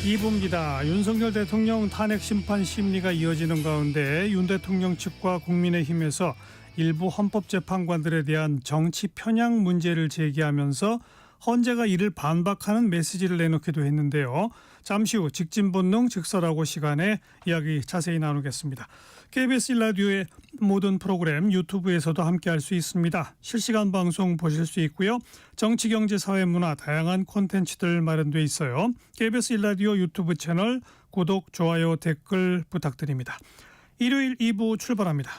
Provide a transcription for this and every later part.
2부입니다. 윤석열 대통령 탄핵 심판 심리가 이어지는 가운데 윤 대통령 측과 국민의힘에서 일부 헌법재판관들에 대한 정치 편향 문제를 제기하면서 헌재가 이를 반박하는 메시지를 내놓기도 했는데요. 잠시 후 직진본능 직설하고 시간에 이야기 자세히 나누겠습니다. KBS 1라디오의 모든 프로그램 유튜브에서도 함께할 수 있습니다. 실시간 방송 보실 수 있고요. 정치, 경제, 사회, 문화 다양한 콘텐츠들 마련돼 있어요. KBS 1라디오 유튜브 채널 구독, 좋아요, 댓글 부탁드립니다. 일요일 2부 출발합니다.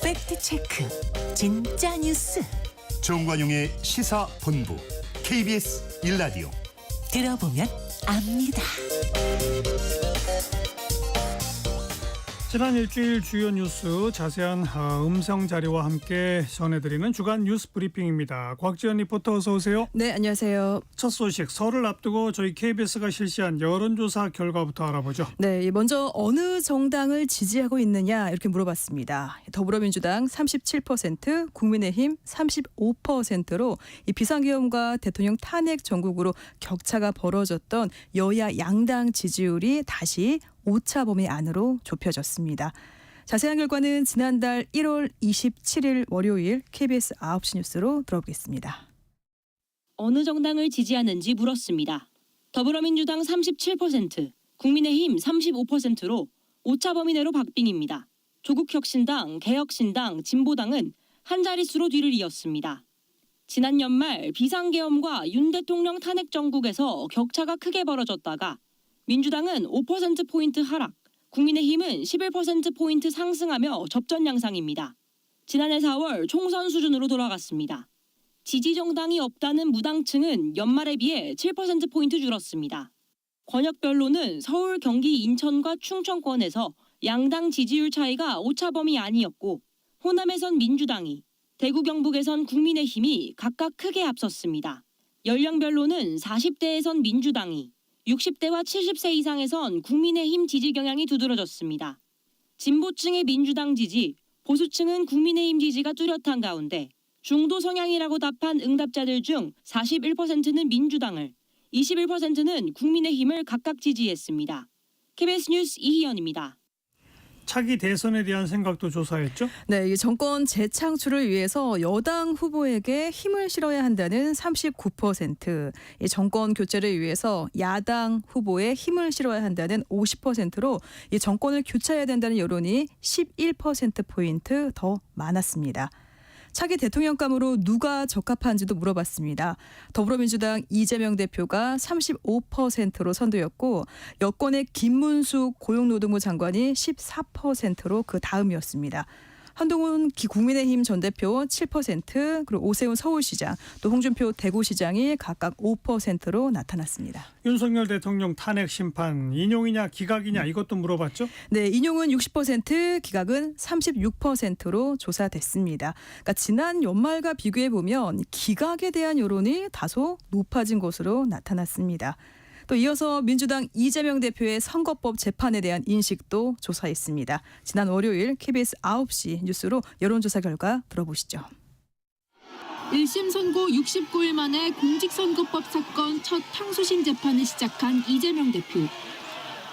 팩트체크 진짜 뉴스 정관용의 시사본부 KBS 1라디오 들어보면 압니다. 지난 일주일 주요 뉴스 자세한 음성 자료와 함께 전해드리는 주간 뉴스 브리핑입니다. 곽지연 리포터 어서 오세요. 네, 안녕하세요. 첫 소식 설을 앞두고 저희 KBS가 실시한 여론조사 결과부터 알아보죠. 네, 먼저 어느 정당을 지지하고 있느냐 이렇게 물어봤습니다. 더불어민주당 37%, 국민의힘 35%로 이 비상계엄과 대통령 탄핵 전국으로 격차가 벌어졌던 여야 양당 지지율이 다시 오차 범위 안으로 좁혀졌습니다. 자세한 결과는 지난달 1월 27일 월요일 KBS 9시 뉴스로 들어보겠습니다. 어느 정당을 지지하는지 물었습니다. 더불어민주당 37%, 국민의힘 35%로 오차 범위 내로 박빙입니다. 조국혁신당, 개혁신당, 진보당은 한 자릿수로 뒤를 이었습니다. 지난 연말 비상계엄과 윤 대통령 탄핵 전국에서 격차가 크게 벌어졌다가 민주당은 5%포인트 하락, 국민의힘은 11%포인트 상승하며 접전 양상입니다. 지난해 4월 총선 수준으로 돌아갔습니다. 지지 정당이 없다는 무당층은 연말에 비해 7%포인트 줄었습니다. 권역별로는 서울, 경기, 인천과 충청권에서 양당 지지율 차이가 오차 범위 안이었고 호남에선 민주당이, 대구 경북에선 국민의힘이 각각 크게 앞섰습니다. 연령별로는 40대에선 민주당이, 60대와 70세 이상에선 국민의힘 지지 경향이 두드러졌습니다. 진보층의 민주당 지지, 보수층은 국민의힘 지지가 뚜렷한 가운데 중도 성향이라고 답한 응답자들 중 41%는 민주당을, 21%는 국민의힘을 각각 지지했습니다. KBS 뉴스 이희연입니다. 차기 대선에 대한 생각도 조사했죠? 네, 이 정권 재창출을 위해서 여당 후보에게 힘을 실어야 한다는 39%, 이 정권 교체를 위해서 야당 후보에 힘을 실어야 한다는 50%로 이 정권을 교체해야 된다는 여론이 11%포인트 더 많았습니다. 차기 대통령감으로 누가 적합한지도 물어봤습니다. 더불어민주당 이재명 대표가 35%로 선두였고 여권의 김문숙 고용노동부 장관이 14%로 그 다음이었습니다. 한동훈 국민의힘 전 대표 7%, 그리고 오세훈 서울시장, 또 홍준표 대구시장이 각각 5%로 나타났습니다. 윤석열 대통령 탄핵 심판 인용이냐 기각이냐 이것도 물어봤죠? 네, 인용은 60%, 기각은 36%로 조사됐습니다. 그러니까 지난 연말과 비교해 보면 기각에 대한 여론이 다소 높아진 것으로 나타났습니다. 또 이어서 민주당 이재명 대표의 선거법 재판에 대한 인식도 조사했습니다. 지난 월요일 KBS 9시 뉴스로 여론조사 결과 들어보시죠. 1심 선고 69일 만에 공직선거법 사건 첫 항소심 재판을 시작한 이재명 대표.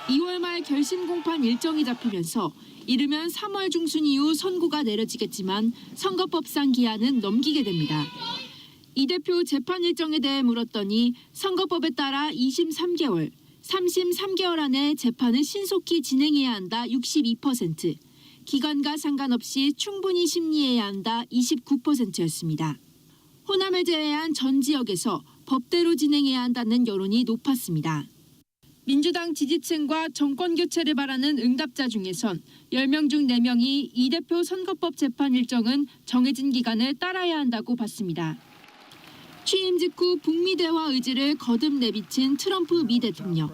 2월 말 결심 공판 일정이 잡히면서 이르면 3월 중순 이후 선고가 내려지겠지만 선거법상 기한은 넘기게 됩니다. 이 대표 재판 일정에 대해 물었더니 선거법에 따라 2심 3개월, 3심 3개월 안에 재판을 신속히 진행해야 한다 62%, 기간과 상관없이 충분히 심리해야 한다 29%였습니다. 호남을 제외한 전 지역에서 법대로 진행해야 한다는 여론이 높았습니다. 민주당 지지층과 정권 교체를 바라는 응답자 중에선 10명 중 4명이 이 대표 선거법 재판 일정은 정해진 기간을 따라야 한다고 봤습니다. 취임 직후 북미 대화 의지를 거듭 내비친 트럼프 미 대통령.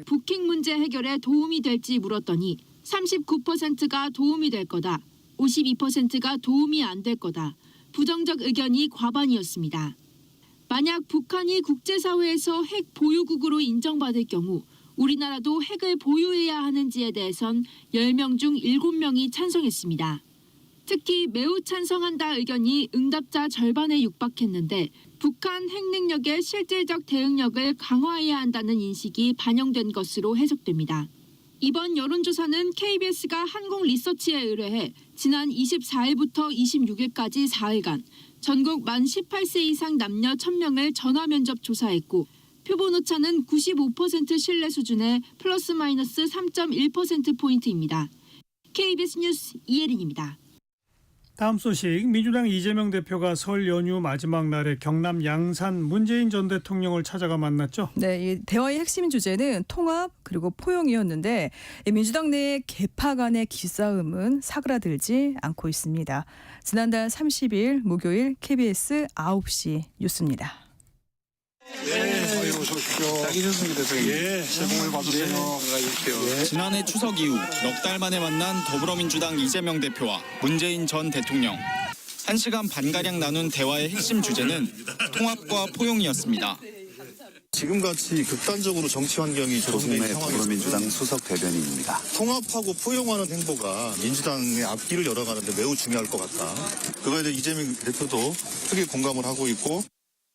북핵 문제 해결에 도움이 될지 물었더니 39%가 도움이 될 거다, 52%가 도움이 안 될 거다, 부정적 의견이 과반이었습니다. 만약 북한이 국제사회에서 핵 보유국으로 인정받을 경우 우리나라도 핵을 보유해야 하는지에 대해선 10명 중 7명이 찬성했습니다. 특히 매우 찬성한다 의견이 응답자 절반에 육박했는데 북한 핵 능력의 실질적 대응력을 강화해야 한다는 인식이 반영된 것으로 해석됩니다. 이번 여론조사는 KBS가 한국리서치에 의뢰해 지난 24일부터 26일까지 4일간 전국 만 18세 이상 남녀 1000명을 전화 면접 조사했고 표본 오차는 95% 신뢰 수준의 플러스 마이너스 3.1%포인트입니다. KBS 뉴스 이혜린입니다. 다음 소식, 민주당 이재명 대표가 설 연휴 마지막 날에 경남 양산 문재인 전 대통령을 찾아가 만났죠. 네, 이 대화의 핵심 주제는 통합 그리고 포용이었는데 민주당 내 계파 간의 기싸움은 사그라들지 않고 있습니다. 지난달 30일 목요일 KBS 9시 뉴스입니다. 지난해 추석 이후 넉 달 만에 만난 더불어민주당 이재명 대표와 문재인 전 대통령. 1시간 반가량 나눈 대화의 핵심 주제는 통합과 포용이었습니다. 지금같이 극단적으로 정치 환경이 조성된 상황에서 더불어민주당 수석 대변인입니다. 통합하고 포용하는 행보가 민주당의 앞길을 열어가는데 매우 중요할 것 같다. 그거에 대해 이재명 대표도 크게 공감을 하고 있고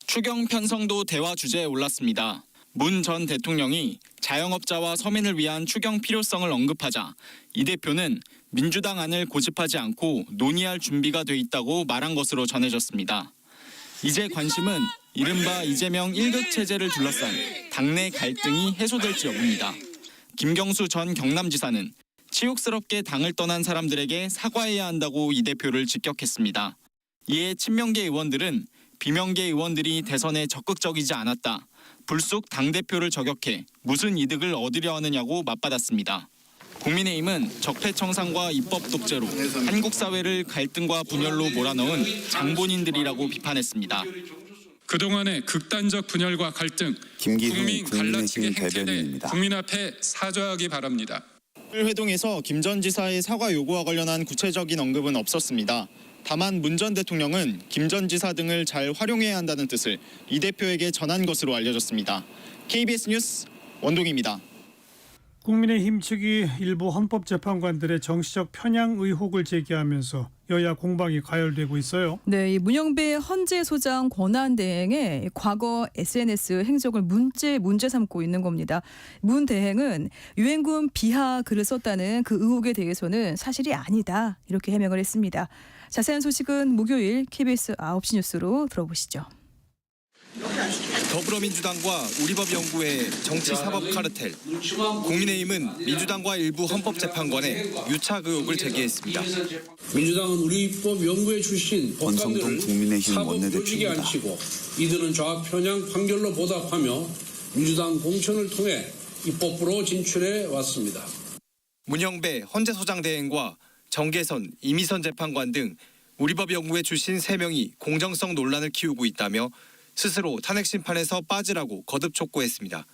추경 편성도 대화 주제에 올랐습니다. 문 전 대통령이 자영업자와 서민을 위한 추경 필요성을 언급하자 이 대표는 민주당 안을 고집하지 않고 논의할 준비가 돼 있다고 말한 것으로 전해졌습니다. 이제 관심은 이른바 이재명 1급 체제를 둘러싼 당내 갈등이 해소될지 여부입니다. 김경수 전 경남지사는 치욕스럽게 당을 떠난 사람들에게 사과해야 한다고 이 대표를 직격했습니다. 이에 친명계 의원들은 비명계 의원들이 대선에 적극적이지 않았다. 불쑥 당대표를 저격해 무슨 이득을 얻으려 하느냐고 맞받았습니다. 국민의힘은 적폐청산과 입법 독재로 한국 사회를 갈등과 분열로 몰아넣은 장본인들이라고 비판했습니다. 그동안의 극단적 분열과 갈등, 국민 갈라치기 행태에 대해 국민 앞에 사죄하기 바랍니다. 회동에서 김 전 지사의 사과 요구와 관련한 구체적인 언급은 없었습니다. 다만 문 전 대통령은 김 전 지사 등을 잘 활용해야 한다는 뜻을 이 대표에게 전한 것으로 알려졌습니다. KBS 뉴스 원동입니다. 국민의힘 측이 일부 헌법재판관들의 정치적 편향 의혹을 제기하면서 여야 공방이 가열되고 있어요. 네, 이 문영배 헌재소장 권한대행의 과거 SNS 행적을 문제 삼고 있는 겁니다. 문 대행은 유엔군 비하 글을 썼다는 그 의혹에 대해서는 사실이 아니다 이렇게 해명을 했습니다. 자세한 소식은 목요일 KBS 9시 뉴스로 들어보시죠. 더불어민주당과 우리법연구회 정치사법 카르텔, 국민의힘은 민주당과 일부 헌법재판관에 유착 의혹을 제기했습니다. 민주당은 우리법연구회 출신 법관들을 국민의힘 사법 원내대표입니다. 물리게 앉히고 이들은 좌 편향 판결로 보답하며 민주당 공천을 통해 입법부로 진출해 왔습니다. 문영배 헌재소장 대행과 정계선, 이미선 재판관 등 우리법연구회 출신 3명이 공정성 논란을 키우고 있다며 스스로 탄핵 심판에서 빠지라고 거듭 촉구했습니다.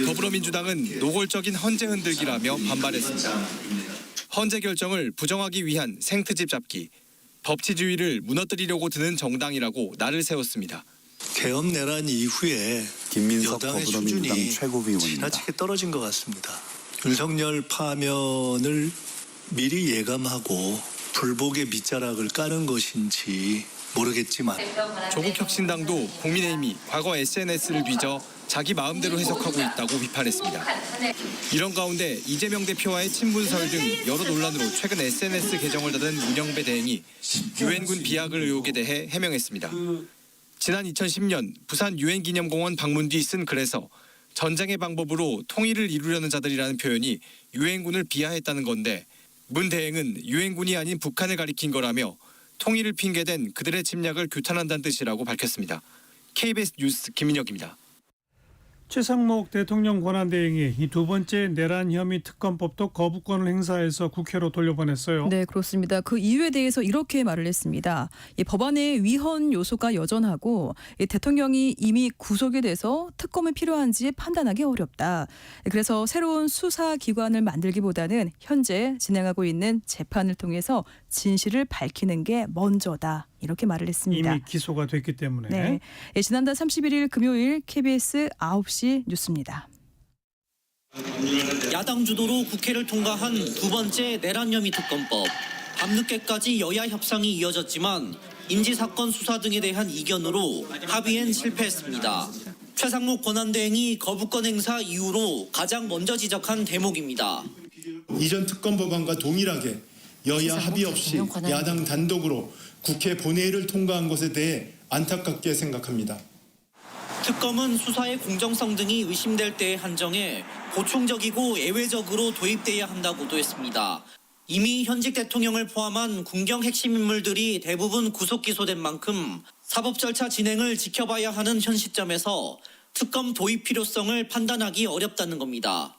더불어민주당은 노골적인 헌재 흔들기라며 반발했습니다. 헌재 결정을 부정하기 위한 생트집 잡기, 법치주의를 무너뜨리려고 드는 정당이라고 날을 세웠습니다. 개헌 내란 이후에 김민석 여당의 더불어민주당 수준이 최고위원입니다. 지나치게 떨어진 것 같습니다. 윤석열 파면을 미리 예감하고 불복의 밑자락을 까는 것인지 모르겠지만 조국혁신당도 국민의힘이 과거 SNS를 뒤져 자기 마음대로 해석하고 있다고 비판했습니다. 이런 가운데 이재명 대표와의 친분설 등 여러 논란으로 최근 SNS 계정을 닫은 문영배 대행이 유엔군 비하글 의혹에 대해 해명했습니다. 지난 2010년 부산 유엔기념공원 방문 뒤 쓴 글에서 전쟁의 방법으로 통일을 이루려는 자들이라는 표현이 유엔군을 비하했다는 건데 문 대행은 유엔군이 아닌 북한을 가리킨 거라며 통일을 핑계댄 그들의 침략을 규탄한다는 뜻이라고 밝혔습니다. KBS 뉴스 김민혁입니다. 최상목 대통령 권한대행이 이 두 번째 내란 혐의 특검법도 거부권을 행사해서 국회로 돌려보냈어요. 네, 그렇습니다. 그 이유에 대해서 이렇게 말을 했습니다. 이 법안의 위헌 요소가 여전하고 이 대통령이 이미 구속이 돼서 특검이 필요한지 판단하기 어렵다. 그래서 새로운 수사기관을 만들기보다는 현재 진행하고 있는 재판을 통해서 진실을 밝히는 게 먼저다. 이렇게 말을 했습니다. 이미 기소가 됐기 때문에. 네, 지난달 31일 금요일 KBS 9시 뉴스입니다. 야당 주도로 국회를 통과한 두 번째 내란 혐의 특검법. 밤늦게까지 여야 협상이 이어졌지만 인지사건 수사 등에 대한 이견으로 합의엔 실패했습니다. 최상목 권한대행이 거부권 행사 이후로 가장 먼저 지적한 대목입니다. 이전 특검 법안과 동일하게 여야 합의 없이 야당 단독으로 국회 본회의를 통과한 것에 대해 안타깝게 생각합니다. 특검은 수사의 공정성 등이 의심될 때에 한정해 보충적이고 예외적으로 도입돼야 한다고도 했습니다. 이미 현직 대통령을 포함한 군경 핵심 인물들이 대부분 구속 기소된 만큼 사법 절차 진행을 지켜봐야 하는 현 시점에서 특검 도입 필요성을 판단하기 어렵다는 겁니다.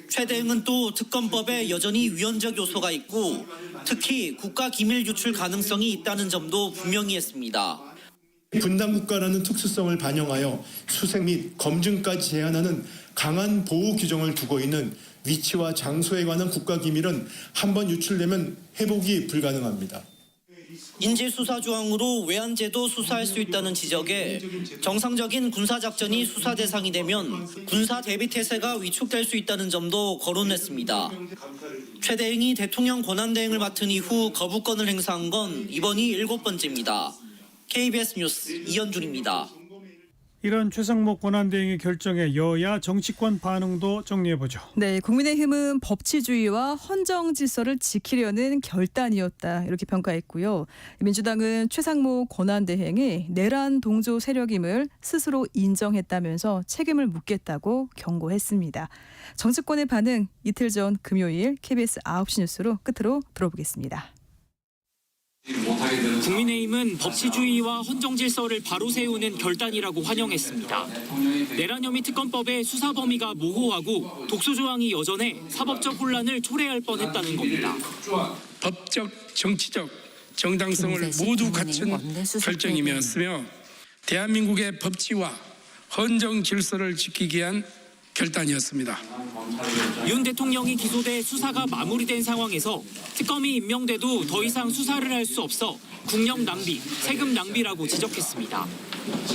최 대행은 또 특검법에 여전히 위헌적 요소가 있고 특히 국가기밀 유출 가능성이 있다는 점도 분명히 했습니다. 분단국가라는 특수성을 반영하여 수색 및 검증까지 제한하는 강한 보호 규정을 두고 있는 위치와 장소에 관한 국가기밀은 한번 유출되면 회복이 불가능합니다. 인질수사 조항으로 외환제도 수사할 수 있다는 지적에 정상적인 군사작전이 수사 대상이 되면 군사 대비태세가 위축될 수 있다는 점도 거론했습니다. 최 대행이 대통령 권한대행을 맡은 이후 거부권을 행사한 건 이번이 7번째입니다. KBS 뉴스 이현준입니다. 이런 최상목 권한대행의 결정에 여야 정치권 반응도 정리해보죠. 네, 국민의힘은 법치주의와 헌정 질서를 지키려는 결단이었다 이렇게 평가했고요. 민주당은 최상목 권한대행이 내란 동조 세력임을 스스로 인정했다면서 책임을 묻겠다고 경고했습니다. 정치권의 반응 이틀 전 금요일 KBS 9시 뉴스로 끝으로 들어보겠습니다. 국민의힘은 법치주의와 헌정 질서를 바로 세우는 결단이라고 환영했습니다. 내란 혐의 특검법의 수사 범위가 모호하고 독소 조항이 여전해 사법적 혼란을 초래할 뻔했다는 겁니다. 법적, 정치적 정당성을 모두 갖춘 결정이었으며 대한민국의 법치와 헌정 질서를 지키기 위한 결단이었습니다. 윤 대통령이 기소돼 수사가 마무리된 상황에서 특검이 임명돼도 더 이상 수사를 할 수 없어 국력 낭비, 세금 낭비라고 지적했습니다.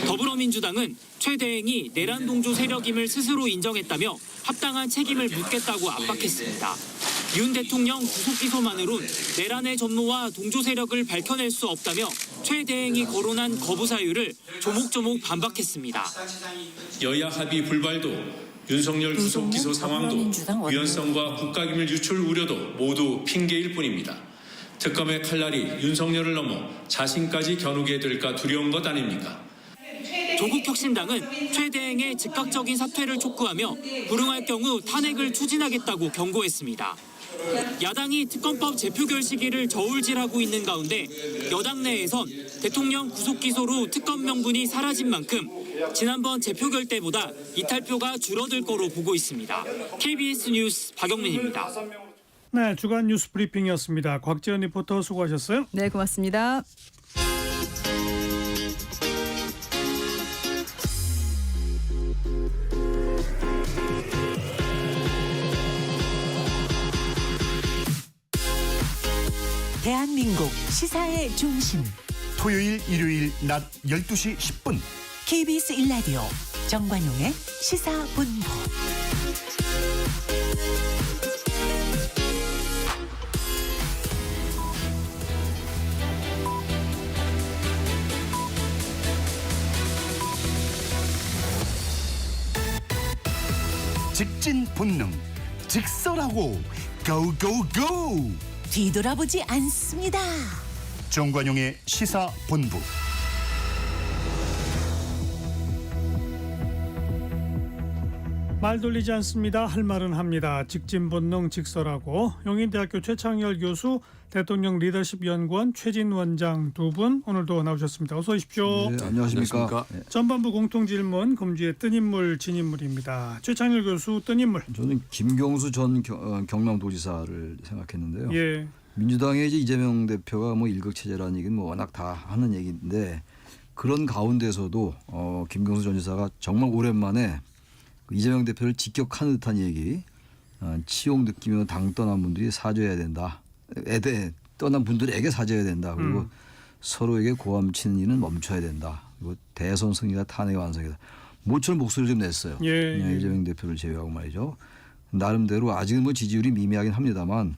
더불어민주당은 최 대행이 내란 동조 세력임을 스스로 인정했다며 합당한 책임을 묻겠다고 압박했습니다. 윤 대통령 구속 기소만으론 내란의 전모와 동조 세력을 밝혀낼 수 없다며 최 대행이 거론한 거부 사유를 조목조목 반박했습니다. 여야 합의 불발도 윤석열 구속 기소 상황도 위헌성과 국가기밀 유출 우려도 모두 핑계일 뿐입니다. 특검의 칼날이 윤석열을 넘어 자신까지 겨누게 될까 두려운 것 아닙니까? 조국혁신당은 최 대행의 즉각적인 사퇴를 촉구하며 불응할 경우 탄핵을 추진하겠다고 경고했습니다. 야당이 특검법 제표결 시기를 저울질하고 있는 가운데 여당 내에선 대통령 구속 기소로 특검 명분이 사라진 만큼 지난번 제표결 때보다 이탈표가 줄어들 거로 보고 있습니다. KBS 뉴스 박영민입니다. 네, 주간 뉴스 브리핑이었습니다. 곽지연 리포터 수고하셨어요. 네, 고맙습니다. 대한민국 시사의 중심 토요일, 일요일 낮 12시 10분 KBS 1라디오 정관용의 시사본부. 직진 본능 직설하고 고고고 뒤돌아보지 않습니다. 정관용의 시사본부. 말 돌리지 않습니다. 할 말은 합니다. 직진본능 직설하고 용인대학교 최창열 교수, 대통령 리더십 연구원 최진 원장 두 분 오늘도 나오셨습니다. 어서 오십시오. 네, 안녕하십니까. 전반부 공통질문 금주의 뜬 인물 진인물입니다. 최창열 교수 뜬 인물. 저는 김경수 전 경남도지사를 생각했는데요. 예. 민주당의 이제 이재명 대표가 뭐 일극체제라는 얘기는 뭐 워낙 다 하는 얘기인데 그런 가운데서도 김경수 전 지사가 정말 오랜만에 이재명 대표를 직격하는 듯한 얘기, 치욕 느끼며 당 떠난 분들이 사죄해야 된다. 떠난 분들에게 사죄해야 된다. 그리고 서로에게 고함치는 일은 멈춰야 된다. 그리고 대선 승리가 탄핵의 완성이다. 모처럼 목소리를 좀 냈어요. 예. 이재명 대표를 제외하고 말이죠. 나름대로 아직은 뭐 지지율이 미미하긴 합니다만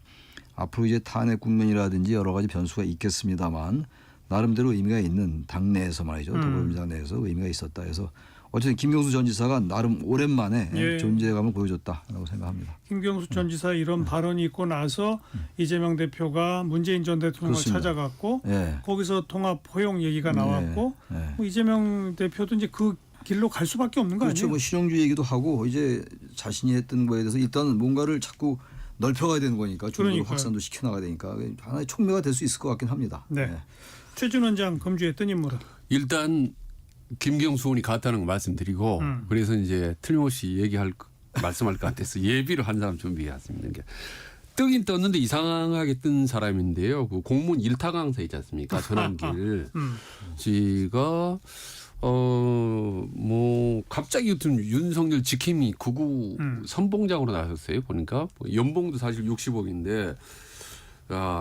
앞으로 이제 탄핵 국면이라든지 여러 가지 변수가 있겠습니다만 나름대로 의미가 있는 당내에서 말이죠. 더불어민주당 내에서 의미가 있었다 해서 어쨌든 김경수 전 지사가 나름 오랜만에 예. 존재감을 보여줬다라고 생각합니다. 김경수 전 지사 이런 발언이 있고 나서 이재명 대표가 문재인 전 대통령을 그렇습니다. 찾아갔고 예. 거기서 통합 허용 얘기가 나왔고 예. 뭐 이재명 대표도 이제 그 길로 갈 수밖에 없는 거 그렇죠. 아니에요? 뭐 실용주의 얘기도 하고 이제 자신이 했던 거에 대해서 일단 뭔가를 자꾸 넓혀가야 되는 거니까 중국으로 그러니까요. 확산도 시켜나가야 되니까 하나의 촉매가 될 수 있을 것 같긴 합니다. 네. 최준 원장 검주했던 인물은 일단 김경수 의원이 갔다는 거 말씀드리고 그래서 이제 틀림없이 말씀할 것 같아서 예비로 한 사람 준비해왔습니다. 뜨긴 떴는데 이상하게 뜬 사람인데요. 그 공무원 일타 강사 있지 않습니까? 전환길 씨가 뭐 갑자기 윤석열 지킴이 구구 선봉장으로 나섰어요. 보니까 연봉도 사실 60억인데.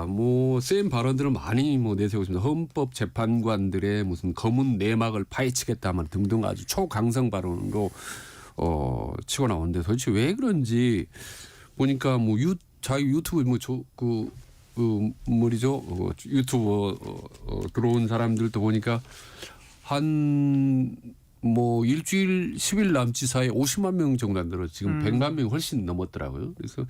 뭐 센 발언들을 많이 뭐 내세우고 있습니다. 헌법 재판관들의 무슨 검은 내막을 파헤치겠다만 등등 아주 초강성 발언으로 치고 나오는데 도대체 왜 그런지 보니까 뭐 자유 유튜브 유튜버 들어온 사람들도 보니까 한 뭐 일주일 10일 남짓 사이에 50만 명 정도 안 들어 지금 100만 명이 훨씬 넘었더라고요. 그래서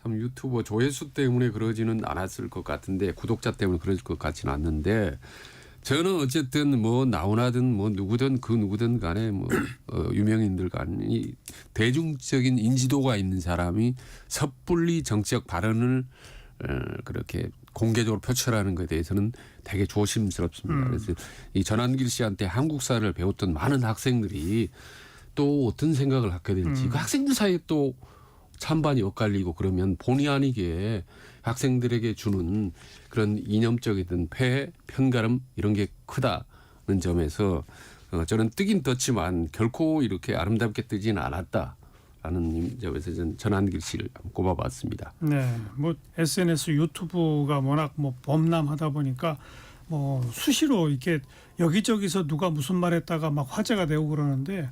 참 유튜버 조회수 때문에 그러지는 않았을 것 같은데 구독자 때문에 그러질 것 같지는 않는데 저는 어쨌든 뭐 나훈아든 뭐 누구든 그 누구든 간에 뭐 유명인들 간이 대중적인 인지도가 있는 사람이 섣불리 정치적 발언을 그렇게 공개적으로 표출하는 것에 대해서는 되게 조심스럽습니다. 그래서 이 전환길 씨한테 한국사를 배웠던 많은 학생들이 또 어떤 생각을 갖게 될지 그 학생들 사이에 또 찬반이 엇갈리고 그러면 본의 아니게 학생들에게 주는 그런 이념적이든 폐해, 편가름 이런 게 크다는 점에서 저는 뜨긴 떴지만 결코 이렇게 아름답게 뜨지는 않았다라는 점에서 저는 전환길 씨를 꼽아봤습니다. 네, 뭐 SNS 유튜브가 워낙 뭐 범람하다 보니까 뭐 수시로 이렇게 여기저기서 누가 무슨 말했다가 막 화제가 되고 그러는데,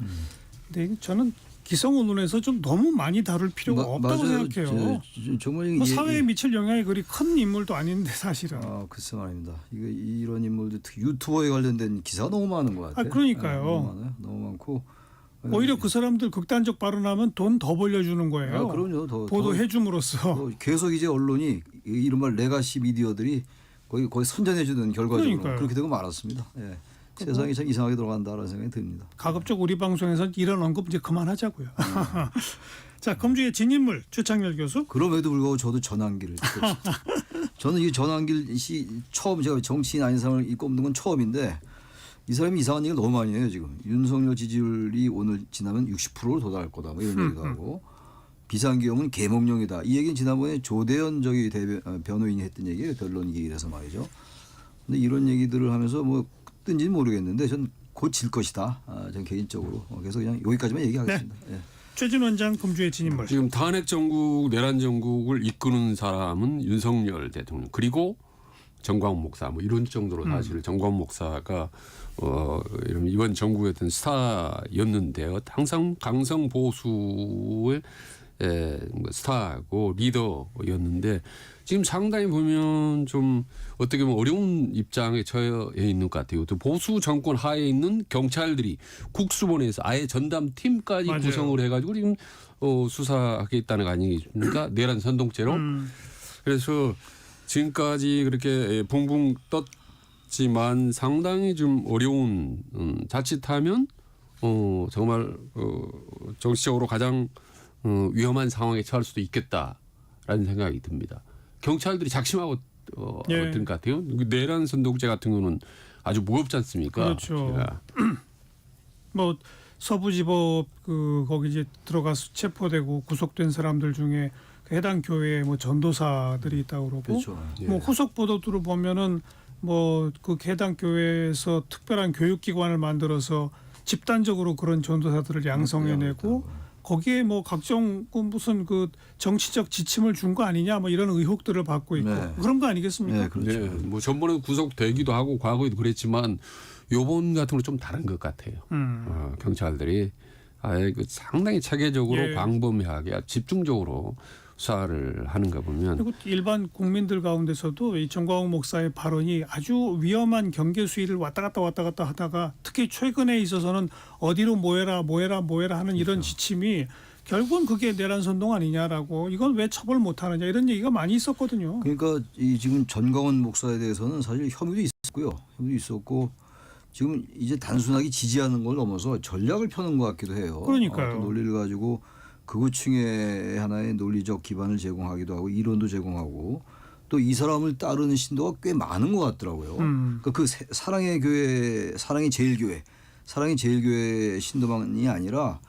근데 저는 기성 언론에서 좀 너무 많이 다룰 필요가 없다고 맞아요. 생각해요. 정말 뭐 사회에 미칠 영향이 그리 큰 인물도 아닌데 사실은. 글쎄 말입니다. 이런 인물들 특히 유튜버에 관련된 기사가 너무 많은 것 같아요. 그러니까요. 너무 많아요. 너무 많고. 오히려 그 사람들 극단적 발언하면 돈 더 벌려주는 거예요. 그럼요. 보도해 줌으로써. 계속 이제 언론이 이른바 레가시 미디어들이 거의 선전해주는 결과적으로 그러니까요. 그렇게 되고 말았습니다. 예. 세상이 참 이상하게 돌아간다라는 생각이 듭니다. 가급적 우리 방송에서 이런 언급 이제 그만하자고요. 자, 검주의 진인물 주창열 교수. 그럼에도 불구하고 저도 전환길을 저는 이 전환길 씨 처음 제가 정치인 아닌 사람을 꼽는 건 처음인데 이 사람이 이상한 얘기를 너무 많이 해요. 지금 윤석열 지지율이 오늘 지나면 60%로 도달할 거다 뭐 이런 얘기도 하고 비상계엄은 계몽령이다. 이 얘기는 지난번에 조대현 변호인이 했던 얘기예요. 변론 기일에서 말이죠. 근데 이런 얘기들을 하면서 뭐 뜬지는 모르겠는데 전 곧 질 것이다. 전 개인적으로 그래서 그냥 여기까지만 얘기하겠습니다. 네. 예. 최준 원장 검주의 진인물. 지금 탄핵 정국, 내란 정국을 이끄는 사람은 윤석열 대통령 그리고 정광훈 목사 뭐 이런 정도로 사실 정광훈 목사가 이번 정국의 어떤 스타였는데요. 항상 강성 보수의 스타고 리더였는데 지금 상당히 보면 좀 어떻게 보면 어려운 입장에 처해 있는 것 같아요. 또 보수 정권 하에 있는 경찰들이 국수본에서 아예 전담팀까지 맞아요. 구성을 해가지고 지금 수사하겠다는 거 아니겠습니까? 내란 선동죄로. 그래서 지금까지 그렇게 붕붕 떴지만 상당히 좀 어려운 자칫하면 정말 정치적으로 가장 위험한 상황에 처할 수도 있겠다라는 생각이 듭니다. 경찰들이 작심하고 어떤 것 같아요. 내란 선동죄 같은 경우는 아주 무겁지 않습니까? 그렇죠. 뭐 서부지법 거기 이제 들어가서 체포되고 구속된 사람들 중에 그 해당 교회에 뭐 전도사들이 있다고 그러고, 그렇죠. 뭐 후속 보도들을 보면은 뭐 그 해당 교회에서 특별한 교육기관을 만들어서 집단적으로 그런 전도사들을 양성해내고. 거기에 뭐 각종 무슨 그 정치적 지침을 준 거 아니냐 뭐 이런 의혹들을 받고 있고 그런 거 아니겠습니까? 네, 그렇죠. 네, 뭐 전번에 구속되기도 하고 과거에도 그랬지만 요번 같은 건 좀 다른 것 같아요. 경찰들이 상당히 체계적으로 예. 광범위하게 집중적으로 수사를 하는가 보면 그리고 일반 국민들 가운데서도 이 정광훈 목사의 발언이 아주 위험한 경계 수위를 왔다 갔다 하다가 특히 최근에 있어서는 어디로 모여라 하는 이런 지침이 결국은 그게 내란 선동 아니냐라고 이건 왜 처벌 못하느냐 이런 얘기가 많이 있었거든요. 그러니까 이 지금 전광훈 목사에 대해서는 사실 혐의도 있었고 지금 이제 단순하게 지지하는 걸 넘어서 전략을 펴는 것 같기도 해요. 그러니까요. 또 논리를 가지고 극우층의 하나의 논리적 기반을 제공하기도 하고 이론도 제공하고 또 이 사람을 따르는 신도가 꽤 많은 것 같더라고요. 그러니까 그 사랑의 제일교회 신도만이 아니라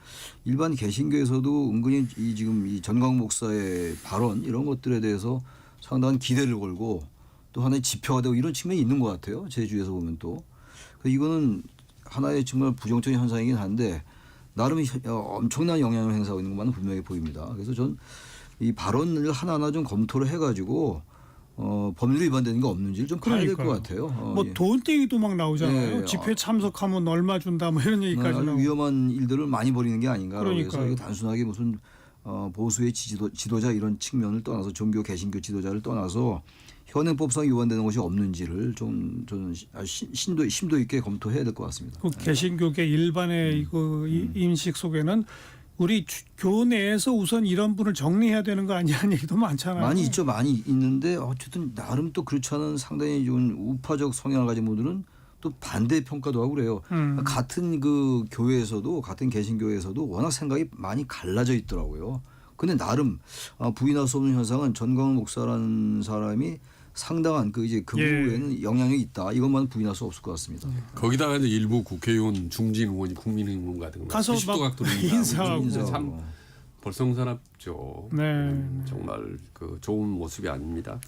일반 개신교에서도 은근히 지금 이 전광훈 목사의 발언 이런 것들에 대해서 상당한 기대를 걸고 또 하나의 지표가 되고 이런 측면이 있는 것 같아요. 제 주위에서 보면 또. 이거는 하나의 정말 부정적인 현상이긴 한데 나름 엄청난 영향을 행사하고 있는 것만은 분명히 보입니다. 그래서 전 이 발언을 하나하나 좀 검토를 해가지고 법률 위반되는 게 없는지를 좀 봐야 될 것 같아요. 뭐 돈 떼기도 막 나오잖아요. 네. 집회 참석하면 얼마 준다 뭐 이런 얘기까지 아주 나오고. 위험한 일들을 많이 벌이는 게 아닌가. 그래서 그러니까요. 이게 단순하게 무슨 보수의 지도자 이런 측면을 떠나서 종교 개신교 지도자를 떠나서 현행법상 위반되는 것이 없는지를 좀 저는 심도 있게 검토해야 될 것 같습니다. 그 개신교계 일반의 그 인식 속에는 우리 교내에서 우선 이런 분을 정리해야 되는 거 아니야 하는 얘기도 많잖아요. 많이 있죠. 많이 있는데 어쨌든 나름 또 그렇지 않은 상당히 좀 우파적 성향을 가진 분들은 또 반대 평가도 하고 그래요. 같은 그 교회에서도 같은 개신교회에서도 워낙 생각이 많이 갈라져 있더라고요. 근데 나름 부인할 수 없는 현상은 전광훈 목사라는 사람이 상당한 그 이제 극우에는 영향력이 있다. 이것만 부인할 수 없을 것 같습니다. 거기다가 이제 일부 국회의원, 중진 의원이 국민의힘 의원 같은 거 가서 막 인사하고 참 볼썽사납죠. 네. 정말 그 좋은 모습이 아닙니다.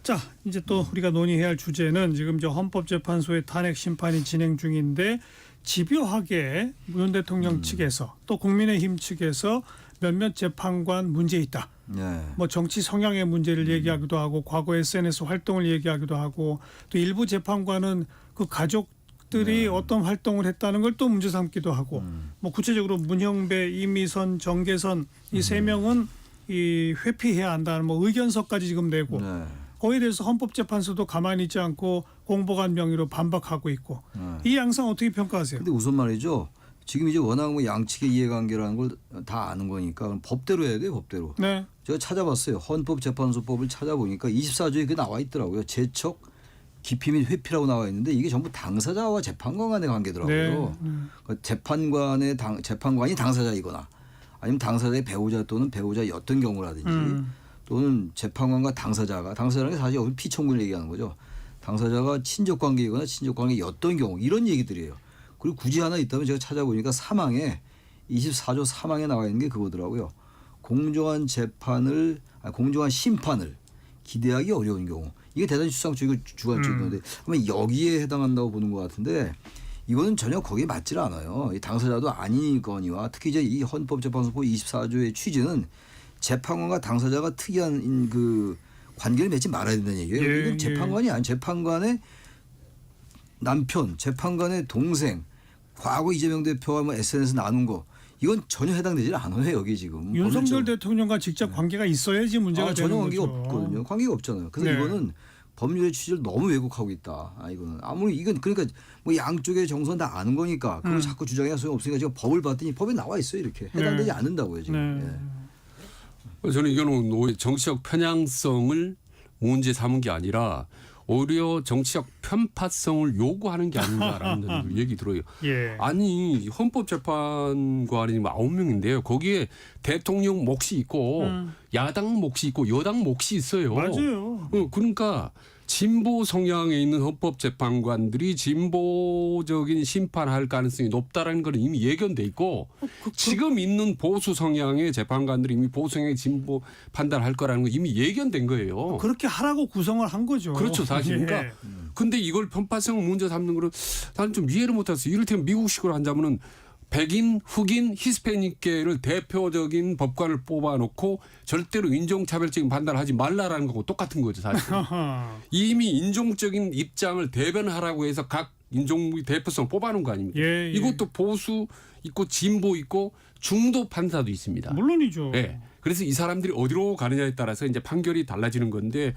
자, 이제 또 우리가 논의해야 할 주제는 지금 저 헌법재판소의 탄핵 심판이 진행 중인데 집요하게 윤 대통령 측에서 또 국민의힘 측에서 몇몇 재판관 문제 있다. 네. 뭐 정치 성향의 문제를 얘기하기도 하고 과거 SNS 활동을 얘기하기도 하고 또 일부 재판관은 그 가족들이 어떤 활동을 했다는 걸 또 문제 삼기도 하고 뭐 구체적으로 문형배, 이미선, 정계선 이 세 명은 이 회피해야 한다는 뭐 의견서까지 지금 내고 거기에 대해서 헌법재판소도 가만히 있지 않고 공보관 명의로 반박하고 있고 이 양상 어떻게 평가하세요? 근데 우선 말이죠. 지금 이제 워낙 뭐 양측의 이해관계라는 걸 다 아는 거니까 그럼 법대로 해야 돼요. 법대로. 네. 제가 찾아봤어요. 헌법재판소법을 찾아보니까 24조에 그게 나와 있더라고요. 재척, 기피 및 회피라고 나와 있는데 이게 전부 당사자와 재판관 간의 관계더라고요. 그러니까 재판관이 당사자이거나 아니면 당사자의 배우자 또는 배우자였던 경우라든지 또는 재판관과 당사자라는 게 사실 여기 피청구를 얘기하는 거죠. 당사자가 친족관계이거나 친족관계였던 경우 이런 얘기들이에요. 그리고 굳이 하나 있다면 제가 찾아보니까 24조 3항에 나와 있는 게 그거더라고요. 공정한 심판을 기대하기 어려운 경우. 이게 대단히 추상적이고 주관적인 건데 아마 여기에 해당한다고 보는 것 같은데 이거는 전혀 거기에 맞질 않아요. 이 당사자도 아니거니와 특히 이제 이 헌법재판소법 24조의 취지는 재판관과 당사자가 특이한 그 관계를 맺지 말아야 된다는 얘기예요. 이건 재판관이 아닌 재판관의 남편, 재판관의 동생, 과거 이재명 대표와 뭐 SNS 나눈 거 이건 전혀 해당되지 않아요. 여기 지금. 윤석열 대통령과 직접 관계가 있어야지 문제가 되는 전혀 거죠. 관계가 없거든요. 관계가 없잖아요. 그래서 이거는 법률의 취지를 너무 왜곡하고 있다. 이거는 아무리 이건 그러니까 뭐 양쪽의 정서는 다 아는 거니까 그걸 자꾸 주장해야 소용 없으니까 지금 법을 봤더니 법에 나와 있어요. 이렇게 해당되지 않는다고요 지금. 저는 이거는 정치적 편향성을 문제 삼은 게 아니라 오히려 정치적 편파성을 요구하는 게 아닌가라는 얘기 들어요. 아니 헌법재판관이 9명인데요. 거기에 대통령 몫이 있고 야당 몫이 있고 여당 몫이 있어요. 맞아요. 그러니까 진보 성향에 있는 헌법재판관들이 진보적인 심판할 가능성이 높다라는 건 이미 예견돼 있고 지금 있는 보수 성향의 재판관들이 이미 보수 성향의 진보 판단할 거라는 건 이미 예견된 거예요. 그렇게 하라고 구성을 한 거죠. 그렇죠. 사실. 그러니까 근데 이걸 편파성을 문제 삼는 거를 나는 좀 이해를 못했어요. 이를테면 미국식으로 한다면은 백인, 흑인, 히스패닉계를 대표적인 법관을 뽑아놓고 절대로 인종차별적인 판단을 하지 말라라는 거고 똑같은 거죠. 사실. 이미 인종적인 입장을 대변하라고 해서 각 인종 대표성을 뽑아놓은 거 아닙니까? 예, 예. 이것도 보수 있고 진보 있고 중도 판사도 있습니다. 물론이죠. 예. 그래서 이 사람들이 어디로 가느냐에 따라서 이제 판결이 달라지는 건데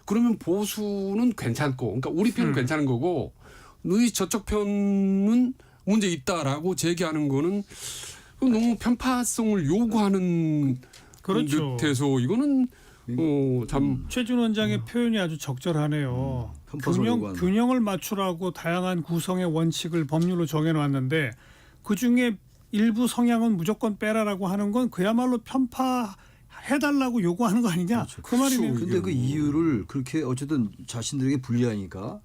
그러면 보수는 괜찮고, 그러니까 우리 편은 괜찮은 거고, 너희 저쪽 편은 문제 있다라고 제기하는 거는 너무 편파성을 요구하는 그렇죠. 듯해서 이거는 참 최준 원장의 표현이 아주 적절하네요. 편파성을 요구한다. 균형을 맞추라고 다양한 구성의 원칙을 법률로 정해놨는데 그 중에 일부 성향은 무조건 빼라라고 하는 건 그야말로 편파해달라고 요구하는 거 아니냐? 그렇죠. 그 말이네요. 근데 그 이유를 그렇게 어쨌든 자신들에게 불리하니까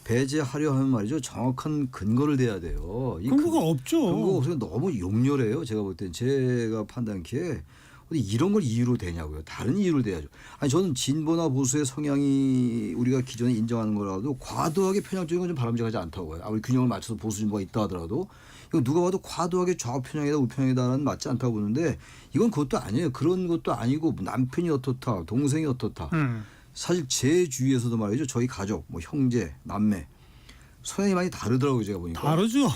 배제하려 하면 말이죠. 정확한 근거를 대야 돼요. 이 근거가 없죠. 근거가 없어서 너무 용렬해요. 제가 볼 땐 제가 판단키에 어디 이런 걸 이유로 대냐고요. 다른 이유를 대야죠. 아니 저는 진보나 보수의 성향이 우리가 기존에 인정하는 거라도 과도하게 편향적인 건 좀 바람직하지 않다고 봐요. 아무리 균형을 맞춰서 보수 진보가 있다 하더라도 이거 누가 봐도 과도하게 좌편향이다 우편향이다라는 맞지 않다고 보는데 이건 그것도 아니에요. 그런 것도 아니고 남편이 어떻다, 동생이 어떻다. 사실 제 주위에서도 말이죠. 저희 가족, 뭐 형제, 남매 성향이 많이 다르더라고요. 제가 보니까. 다르죠.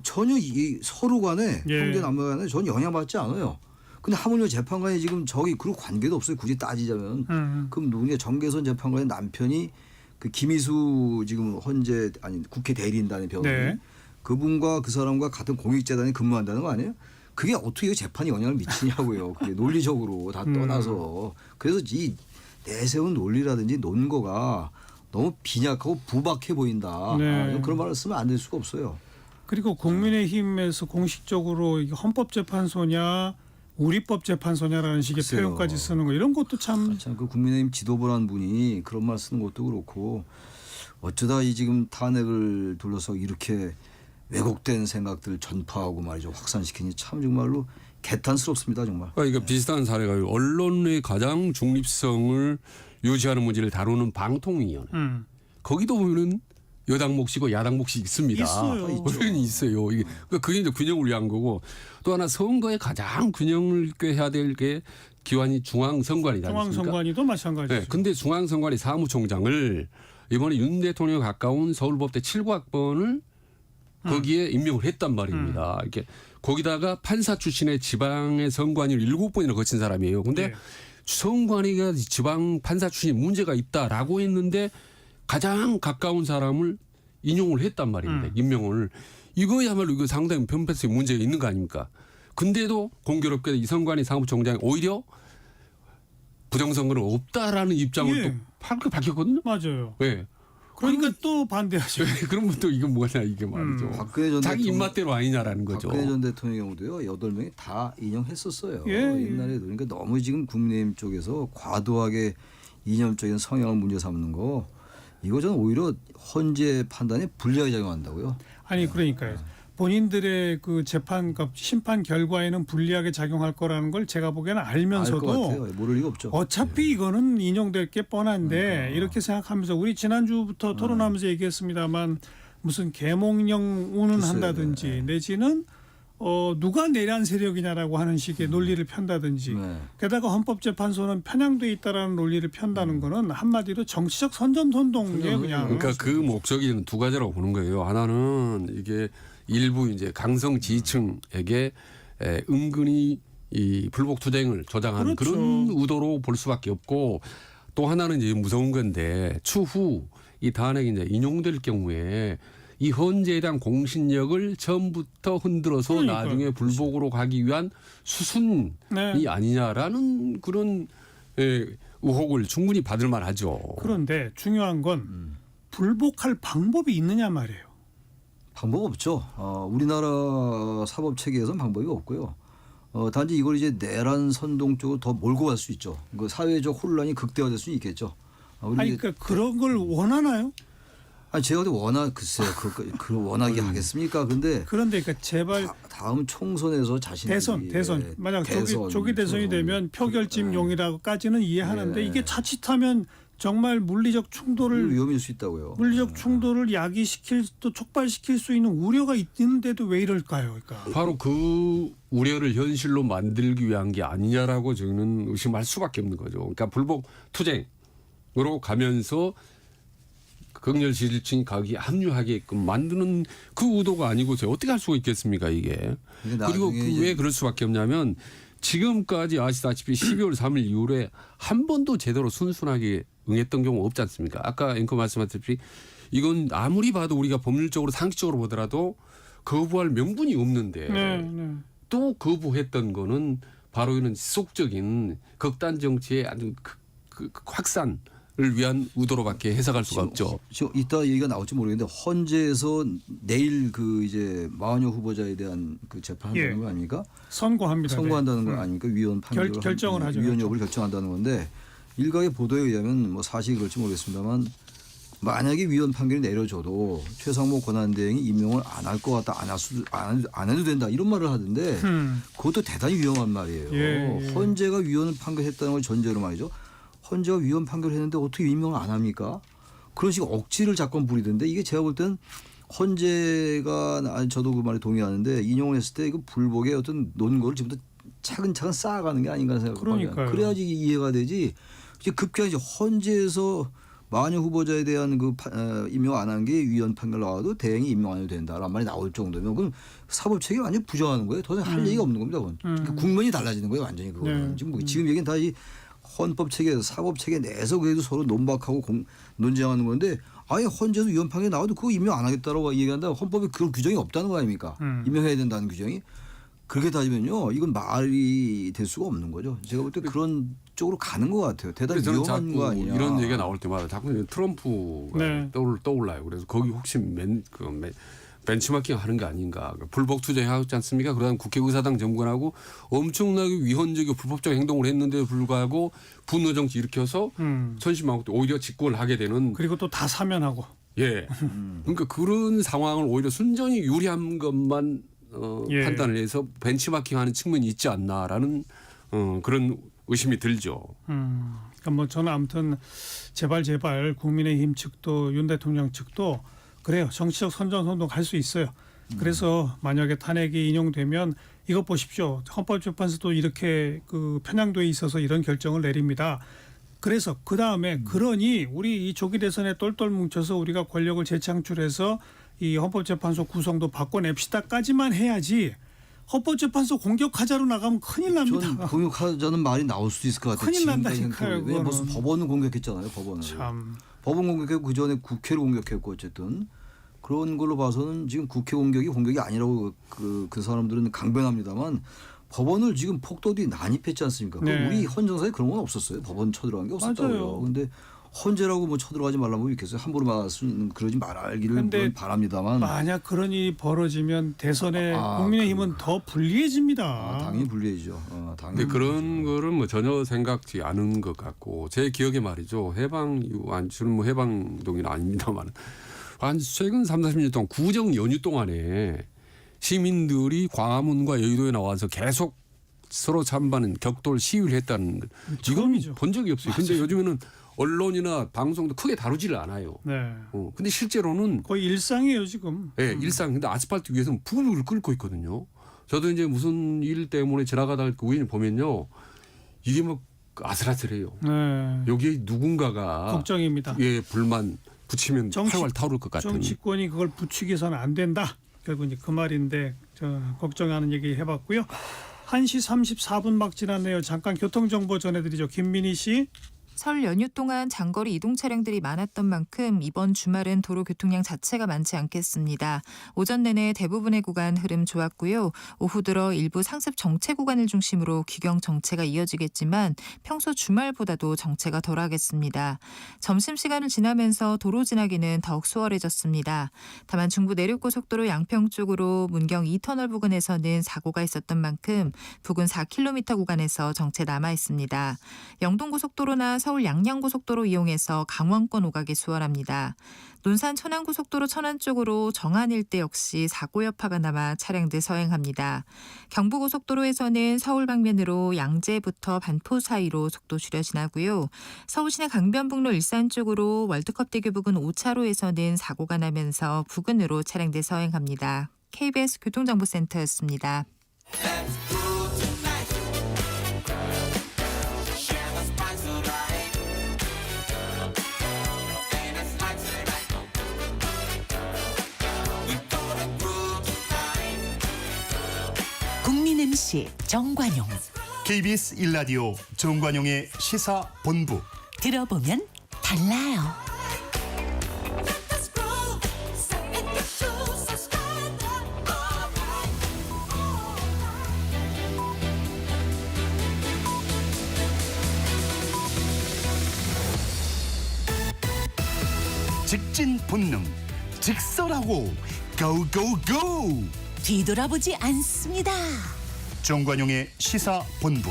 전혀 이 서로 간에 예. 형제 남매 간에 전혀 영향받지 않아요. 근데 하물며 재판관이 지금 저기 그런 관계도 없어요. 굳이 따지자면. 그럼 누군가 정계선 재판관의 남편이 그 김희수 지금 헌재 아니 국회 대리인단의 변호인 네. 그분과 그 사람과 같은 공익재단에 근무한다는 거 아니에요? 그게 어떻게 재판에 영향을 미치냐고요. 그게 논리적으로 다 떠나서. 그래서 이 내세운 논리라든지 논거가 너무 빈약하고 부박해 보인다. 네. 그런 말을 쓰면 안 될 수가 없어요. 그리고 국민의힘에서 공식적으로 이게 헌법재판소냐 우리법재판소냐라는 식의 글쎄요. 표현까지 쓰는 거 이런 것도 참 그 국민의힘 지도부라는 분이 그런 말 쓰는 것도 그렇고 어쩌다 이 지금 탄핵을 둘러서 이렇게 왜곡된 생각들 전파하고 말이죠. 확산시키니 참 정말로 개탄스럽습니다. 정말. 그러니까 비슷한 사례가 언론의 가장 중립성을 유지하는 문제를 다루는 방통위원회. 거기도 보면은 여당 몫이고 야당 몫이 있습니다. 있어요. 당연히 있어요. 이게 그게 이제 균형을 위한 거고 또 하나 선거에 가장 균형을 있게 해야 될 게 기관이 중앙선관이다. 중앙선관위도 마찬가지죠. 네, 근데 중앙선관위 사무총장을 이번에 윤 대통령 가까운 서울법대 7구학번을 거기에 임명을 했단 말입니다. 이렇게 거기다가 판사 출신의 지방의 선관위를 7번이나 거친 사람이에요. 근데 네. 선관위가 지방 판사 출신이 문제가 있다라고 했는데 가장 가까운 사람을 인용을 했단 말입니다. 임명을. 이거야말로 이거 상당히 편파성에 문제가 있는 거 아닙니까? 근데도 공교롭게 이선관위 사무총장이 오히려 부정선거는 없다라는 입장을 예. 또 밝혔거든요. 맞아요. 네. 그러니까 또 반대하죠. 그러면 또 이건 뭐냐 이게 말이죠. 박근혜 전 자기 대통령- 입맛대로 아니냐라는 거죠. 박근혜 전 대통령의 경우도요. 8명이 다 인용했었어요. 예. 옛날에도. 그러니까 너무 지금 국민의힘 쪽에서 과도하게 이념적인 성향을 문제 삼는 거 이거 저는 오히려 헌재 판단에 불리하게 작용한다고요. 아니 그러니까요. 본인들의 그 재판 심판 결과에는 불리하게 작용할 거라는 걸 제가 보기에는 알 것 알면서도 같아요. 모를 리가 없죠. 어차피 이거는 인용될 게 뻔한데 이렇게 생각하면서 우리 지난주부터 토론하면서 얘기했습니다만 무슨 계몽령 운운한다든지 내지는 누가 내란 세력이냐라고 하는 식의 논리를 편다든지 게다가 헌법재판소는 편향돼 있다라는 논리를 편다는 거는 한마디로 정치적 선전선동이에요 그냥. 그러니까 그 목적이 두 가지라고 보는 거예요. 하나는 이게 일부 이제 강성 지지층에게 은근히 이 불복 투쟁을 조장하는 그렇죠. 그런 의도로 볼 수밖에 없고 또 하나는 이제 무서운 건데 추후 이 탄핵이 이제 인용될 경우에 이 헌재에 대한 공신력을 처음부터 흔들어서 그러니까요. 나중에 불복으로 가기 위한 수순이 네. 아니냐라는 그런 의혹을 충분히 받을 만하죠. 그런데 중요한 건 불복할 방법이 있느냐 말이에요. 방법 없죠. 우리나라 사법 체계에서는 방법이 없고요. 단지 이걸 이제 내란 선동 쪽으로 더 몰고 갈 수 있죠. 그 사회적 혼란이 극대화될 수 있겠죠. 아니 그러니까 그런 걸 원하나요? 아니 제가 원하 글쎄요. 그 원하게 하겠습니까? 근데 그런데 그러니까 제발 다음 총선에서 자신들이 대선 만약 대선, 조기 대선이 되면 표결집용이라고까지는 이해하는데 이게 자칫하면 정말 물리적 충돌을 위험일 수 있다고요. 물리적 충돌을 야기시킬 또 촉발시킬 수 있는 우려가 있는데도 왜 이럴까요? 그러니까 바로 그 우려를 현실로 만들기 위한 게 아니냐라고 저는 의심할 수밖에 없는 거죠. 그러니까 불복 투쟁으로 가면서 극렬 지지층이 거기 합류하게끔 만드는 그 의도가 아니고 어떻게 할 수가 있겠습니까 이게. 그리고 왜 그럴 수밖에 없냐면 지금까지 아시다시피 12월 3일 이후에 한 번도 제대로 순순하게 응했던 경우 없지 않습니까? 아까 앵커 말씀하셨듯이 이건 아무리 봐도 우리가 법률적으로 상식적으로 보더라도 거부할 명분이 없는데 또 거부했던 거는 바로 이런 지속적인 극단 정치의 아주 그 확산을 위한 의도로밖에 해석할 수가 없죠. 지금 이따 얘기가 나올지 모르겠는데 헌재에서 내일 그 이제 마은효 후보자에 대한 그 재판하는 거 아닙니까? 선고합니다. 선고한다는 거 아닙니까? 위원 판결을 결정을 하죠. 위원 여부를 결정한다는 건데 일각의 보도에 의하면 뭐 사실이 그럴지 모르겠습니다만 만약에 위원 판결이 내려져도 최상목 권한대행이 임명을 안 할 것 같다, 안 해도 된다 이런 말을 하던데 그것도 대단히 위험한 말이에요. 헌재가 위원을 판결했다는 걸 전제로 말이죠. 헌재가 위원 판결했는데 어떻게 임명을 안 합니까? 그런 식으로 억지를 자꾸 부리던데 이게 제가 볼 때는 헌재가 저도 그 말에 동의하는데 인용을 했을 때 이거 불복의 어떤 논거를 지금부터 차근차근 쌓아가는 게 아닌가 생각합니다. 그래야지 이해가 되지. 이제 급기야 이제 헌재에서 마은효 후보자에 대한 그 임명 안 한 게 위원 판결 나와도 대행이 임명 안 해도 된다라는 말이 나올 정도면 그럼 사법체계 완전 부정하는 거예요. 더 이상 할 얘기가 없는 겁니다. 그건. 그러니까 국면이 달라지는 거예요. 완전히 그거는. 지금 얘기는 다 이 헌법체계에서 사법체계 내에서 그래도 서로 논박하고 논쟁하는 건데 아예 헌재에서 위원 판결 나와도 그거 임명 안 하겠다라고 얘기한다. 헌법에 그런 규정이 없다는 거 아닙니까? 임명해야 된다는 규정이. 그렇게 따지면요. 이건 말이 될 수가 없는 거죠. 제가 볼 때 그런 쪽으로 가는 것 같아요. 대단히 위험한 거 아니냐. 이런 얘기가 나올 때마다 자꾸 트럼프가 떠올라요. 그래서 거기 혹시 벤치마킹 하는 게 아닌가. 불법 투쟁하지 않습니까? 그러다 국회의사당 정권하고 엄청나게 위헌적이고 불법적 행동을 했는데도 불구하고 분노 정치 일으켜서 선심하고 오히려 직권을 하게 되는. 그리고 또 다 사면하고. 예. 그러니까 그런 상황을 오히려 순전히 유리한 것만 판단을 해서 벤치마킹하는 측면이 있지 않나라는 그런 의심이 들죠. 그러니까 뭐 저는 아무튼 제발 국민의힘 측도 윤 대통령 측도 그래요. 정치적 선전선동 할 수 있어요. 그래서 만약에 탄핵이 인용되면 이것 보십시오. 헌법재판소도 이렇게 그 편향도에 있어서 이런 결정을 내립니다. 그래서 그 다음에 그러니 우리 이 조기 대선에 똘똘 뭉쳐서 우리가 권력을 재창출해서 이 헌법재판소 구성도 바꿔냅시다까지만 해야지 헌법재판소 공격하자로 나가면 큰일 납니다. 전 공격하자는 말이 나올 수도 있을 것 같아요. 큰일 난다니까요. 왜냐면 무슨 법원을 공격했잖아요. 법원을. 참. 법원 공격했고 그전에 국회를 공격했고 어쨌든 그런 걸로 봐서는 지금 국회 공격이 아니라고 그 사람들은 강변합니다만 법원을 지금 폭도들이 난입했지 않습니까? 우리 헌정사에 그런 건 없었어요. 법원 쳐들어간 게 없었다고요. 그런데 헌재라고 뭐 쳐들어가지 말라고 있겠어요. 함부로 말할 수 있는 그러지 말기를 바랍니다만. 만약 그런 일이 벌어지면 대선에 국민의힘은 더 불리해집니다. 당연히 불리해지죠. 근데 그런 거를 뭐 전혀 생각지 않은 것 같고 제 기억에 말이죠. 저는 뭐 해방동의는 아닙니다만 한 최근 30-40년 동안 구정 연휴 동안에 시민들이 광화문과 여의도에 나와서 계속 서로 찬반은 격돌 시위를 했다는 것. 이건 본 적이 없어요. 근데 요즘에는 언론이나 방송도 크게 다루지를 않아요. 근데 실제로는 거의 일상이에요 지금. 네, 일상. 근데 아스팔트 위에서는 불을 끓고 있거든요. 저도 이제 무슨 일 때문에 지나가다가 우연히 보면요, 이게 뭐 아슬아슬해요. 여기에 누군가가 걱정입니다. 불만 붙이면 활활 타오를 것 같은. 정치권이 그걸 부추겨서는 안 된다. 결국 이제 그 말인데 걱정하는 얘기 해봤고요. 1시 34분 막 지났네요. 잠깐 교통정보 전해드리죠. 김민희 씨. 설 연휴 동안 장거리 이동 차량들이 많았던 만큼 이번 주말은 도로 교통량 자체가 많지 않겠습니다. 오전 내내 대부분의 구간 흐름 좋았고요. 오후 들어 일부 상습 정체 구간을 중심으로 귀경 정체가 이어지겠지만 평소 주말보다도 정체가 덜하겠습니다. 점심시간을 지나면서 도로 지나기는 더욱 수월해졌습니다. 다만 중부 내륙고속도로 양평 쪽으로 문경 2터널 부근에서는 사고가 있었던 만큼 부근 4km 구간에서 정체 남아 있습니다. 영동고속도로나 서울 양양고속도로 이용해서 강원권 오가기 수월합니다. 논산 천안고속도로 천안 쪽으로 정안 일대 역시 사고 여파가 남아 차량들 서행합니다. 경부고속도로에서는 서울 방면으로 양재부터 반포 사이로 속도 줄여 지나고요. 서울시내 강변북로 일산 쪽으로 월드컵대교 부근 5차로에서는 사고가 나면서 부근으로 차량들 서행합니다. KBS 교통정보센터였습니다. 이순실, 정관용. KBS 1라디오 정관용의 시사본부. 들어보면 달라요. 직진 본능, 직설하고 고고고. 뒤돌아보지 않습니다. 정관용의 시사본부.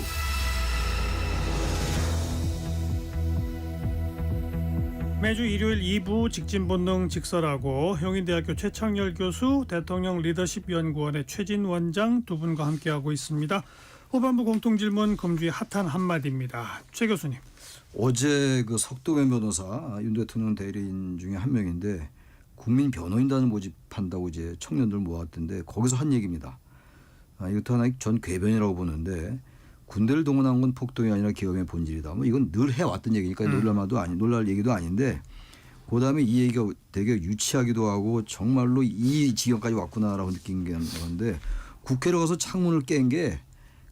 매주 일요일 2부 직진본능 직설하고 형인대학교 최창열 교수, 대통령 리더십 연구원의 최진 원장 두 분과 함께하고 있습니다. 후반부 공통질문 금주의 핫한 한마디입니다. 최 교수님. 어제 그 석동현 변호사 윤 대통령 대리인 중에 한 명인데 국민 변호인단을 모집한다고 이제 청년들 모았던데 거기서 한 얘기입니다. 이것도 하나의 전 궤변이라고 보는데 군대를 동원한 건 폭동이 아니라 기업의 본질이다. 뭐 이건 늘 해왔던 얘기니까 놀랄 얘기도 아닌데 그다음에 이 얘기가 되게 유치하기도 하고 정말로 이 지경까지 왔구나라고 느낀 게 건데 국회로 가서 창문을 깬 게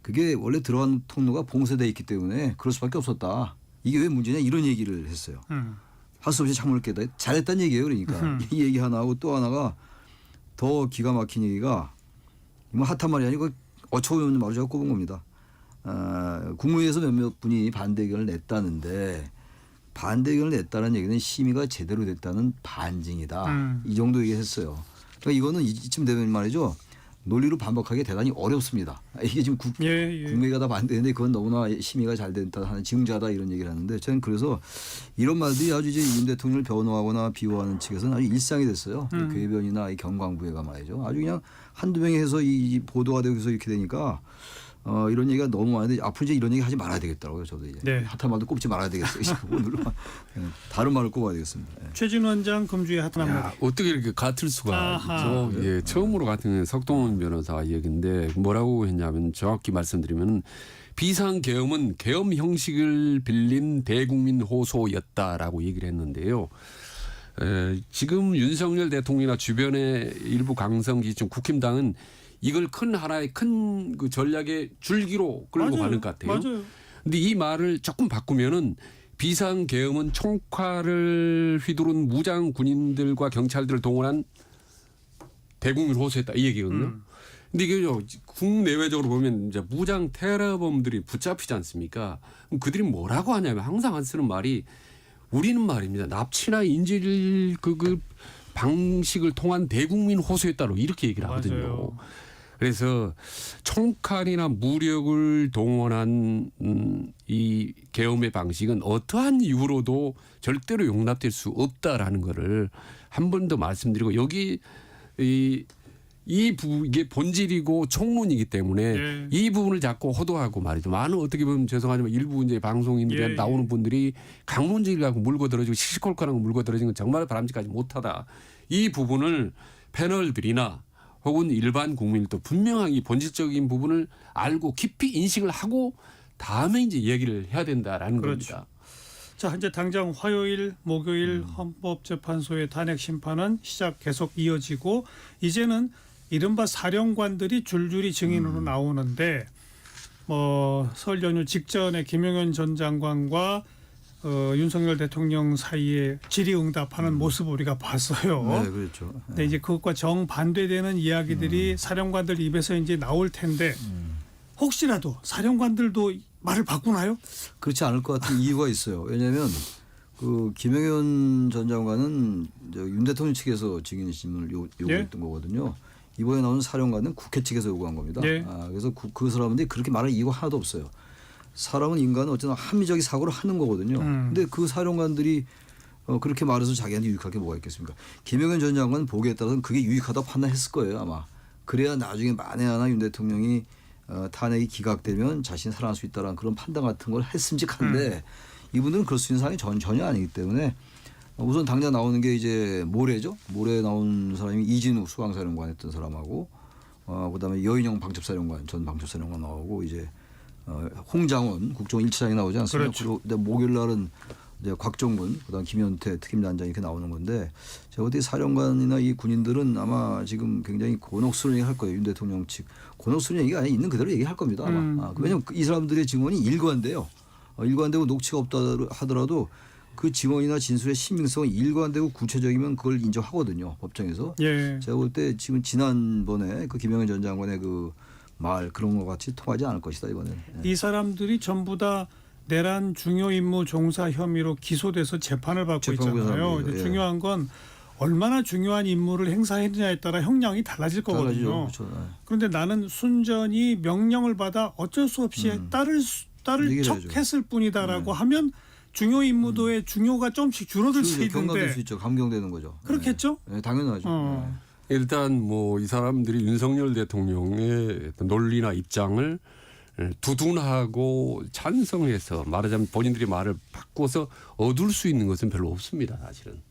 그게 원래 들어간 통로가 봉쇄돼 있기 때문에 그럴 수밖에 없었다. 이게 왜 문제냐 이런 얘기를 했어요. 할 수 없이 창문을 깼다. 잘했다는 얘기예요. 그러니까 이 얘기 하나 하고 또 하나가 더 기가 막힌 얘기가 뭐 핫한 말이 아니고 어처구니 말로 제가 꼽은 겁니다. 국무회에서 몇몇 분이 반대 의견을 냈다는데 반대 의견을 냈다는 얘기는 심의가 제대로 됐다는 반증이다. 이 정도 얘기했어요. 그러니까 이거는 이쯤 되면 말이죠. 논리로 반박하기 대단히 어렵습니다. 이게 지금 국무회가 다 반대인데 그건 너무나 심의가 잘 됐다 하는 징자다 이런 얘기를 하는데 저는 그래서 이런 말들이 아주 이제 윤 대통령을 변호하거나 비호하는 측에서는 아주 일상이 됐어요. 이 궤변이나 이 경광부회가 말이죠. 아주 그냥 한두 명이 해서 이 보도가 되고서 이렇게 되니까 이런 얘기가 너무 많은데 앞으로 이제 이런 얘기 하지 말아야 되겠더라고요. 저도 이제 핫한 말도 꼽지 말아야 되겠어요. 오늘은 다른 말을 꼽아야 되겠습니다. 최진 원장 금주의 핫한 한마디. 어떻게 이렇게 같을 수가 있죠. 예, 처음으로 같은 석동원 변호사 얘기인데 뭐라고 했냐면 정확히 말씀드리면 비상계엄은 계엄 형식을 빌린 대국민 호소였다라고 얘기를 했는데요. 지금 윤석열 대통령이나 주변의 일부 강성지층 국힘당은 이걸 큰 하나의 큰 그 전략의 줄기로 끌고 가는 것 같아요. 맞아요. 근데 이 말을 조금 바꾸면은 비상계엄은 총칼을 휘두른 무장 군인들과 경찰들을 동원한 대국민 호소했다 이 얘기거든요. 근데 이게 국내외적으로 보면 이제 무장 테러범들이 붙잡히지 않습니까? 그럼 그들이 뭐라고 하냐면 항상 안 쓰는 말이 우리는 말입니다. 납치나 인질 그 방식을 통한 대국민 호소했다로 이렇게 얘기를 하거든요. 맞아요. 그래서 총칼이나 무력을 동원한 이 계엄의 방식은 어떠한 이유로도 절대로 용납될 수 없다라는 거를 한 번 더 말씀드리고 여기 이게 본질이고 총론이기 때문에 이 부분을 자꾸 호도하고 말이죠. 많은 어떻게 보면 죄송하지만 일부 이제 방송인들에 나오는 분들이 강론직이라고 물고들어지고 시시콜콜하고 물고들어지는 건 정말 바람직하지 못하다. 이 부분을 패널들이나 혹은 일반 국민들도 분명하게 본질적인 부분을 알고 깊이 인식을 하고 다음에 이제 얘기를 해야 된다라는 겁니다. 자, 이제 당장 화요일, 목요일 헌법재판소의 탄핵 심판은 계속 이어지고 이제는 이른바 사령관들이 줄줄이 증인으로 나오는데 설 연휴 직전에 김용현 전 장관과 윤석열 대통령 사이에 질의응답하는 모습을 우리가 봤어요. 네, 그렇죠. 근데 이제 그것과 정반대되는 이야기들이 사령관들 입에서 이제 나올 텐데 혹시라도 사령관들도 말을 바꾸나요? 그렇지 않을 것 같은 이유가 있어요. 왜냐하면 그 김용현 전 장관은 윤 대통령 측에서 증인신문을 요구했던 거거든요. 이번에 나오는 사령관은 국회 측에서 요구한 겁니다. 그래서 그 사람인데 그렇게 말할 이유가 하나도 없어요. 사람은 인간은 어쨌든 합리적인 사고를 하는 거거든요. 근데 그 사령관들이 그렇게 말해서 자기한테 유익할 게 뭐가 있겠습니까? 김용현 전 장관 보기에 따라서는 그게 유익하다고 판단했을 거예요 아마. 그래야 나중에 만에 하나 윤 대통령이 탄핵이 기각되면 자신이 살아날 수 있다는 그런 판단 같은 걸 했음직한데 이분들은 그럴 수 있는 상황이 전혀 아니기 때문에 우선 당장 나오는 게 이제 모레죠. 모레 나온 사람이 이진우 수방사령관 했던 사람하고 그다음에 여인영 방첩사령관 전 방첩사령관 나오고 이제 홍장원 국정원 1차장이 나오지 않습니까? 그렇죠. 근데 목요일 날은 이제 곽종문, 그다음 김현태 특임단장이 이렇게 나오는 건데 제가 어디 사령관이나 이 군인들은 아마 지금 굉장히 곤혹스러운 얘기 할 거예요. 윤 대통령 측 곤혹스러운 얘기가 아니라 있는 그대로 얘기할 겁니다. 아마. 왜냐하면 이 사람들의 증언이 일관돼요. 일관되고 녹취가 없다 하더라도 그 증언이나 진술의 신빙성이 일관되고 구체적이면 그걸 인정하거든요. 법정에서. 예. 제가 볼 때 지금 지난번에 그 김영현 전 장관의 그 말 그런 것 같이 통하지 않을 것이다 이번에는. 이 사람들이 전부 다 내란 중요 임무 종사 혐의로 기소돼서 재판을 받고 있잖아요. 예. 중요한 건 얼마나 중요한 임무를 행사했느냐에 따라 형량이 달라질 거거든요. 그렇죠. 그런데 나는 순전히 명령을 받아 어쩔 수 없이 딸을 척했을 뿐이다라고 하면 중요 임무도의 중요가 좀씩 줄어들 수 있는데 경감될 수 있죠. 감경되는 거죠. 그렇겠죠? 네, 당연하죠. 일단 뭐 이 사람들이 윤석열 대통령의 어떤 논리나 입장을 두둔하고 찬성해서 말하자면 본인들이 말을 바꿔서 얻을 수 있는 것은 별로 없습니다. 사실은.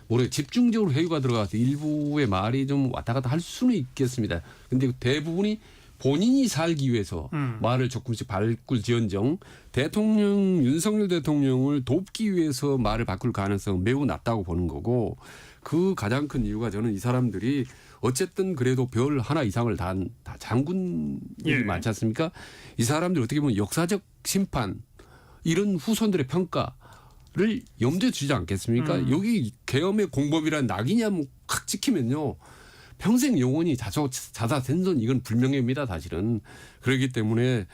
모르게 집중적으로 회유가 들어가서 일부의 말이 좀 왔다 갔다 할 수는 있겠습니다. 그런데 대부분이 본인이 살기 위해서 말을 조금씩 바꿀지언정 대통령 윤석열 대통령을 돕기 위해서 말을 바꿀 가능성은 매우 낮다고 보는 거고 그 가장 큰 이유가 저는 이 사람들이 어쨌든 그래도 별 하나 이상을 다 장군들이 많지 않습니까? 이 사람들이 어떻게 보면 역사적 심판 이런 후손들의 평가를 염두에 두지 않겠습니까? 여기 계엄의 공범이라는 낙인이 한번 확 찍히면요. 평생 영원히 자사생존 이건 불명예입니다. 사실은. 그렇기 때문에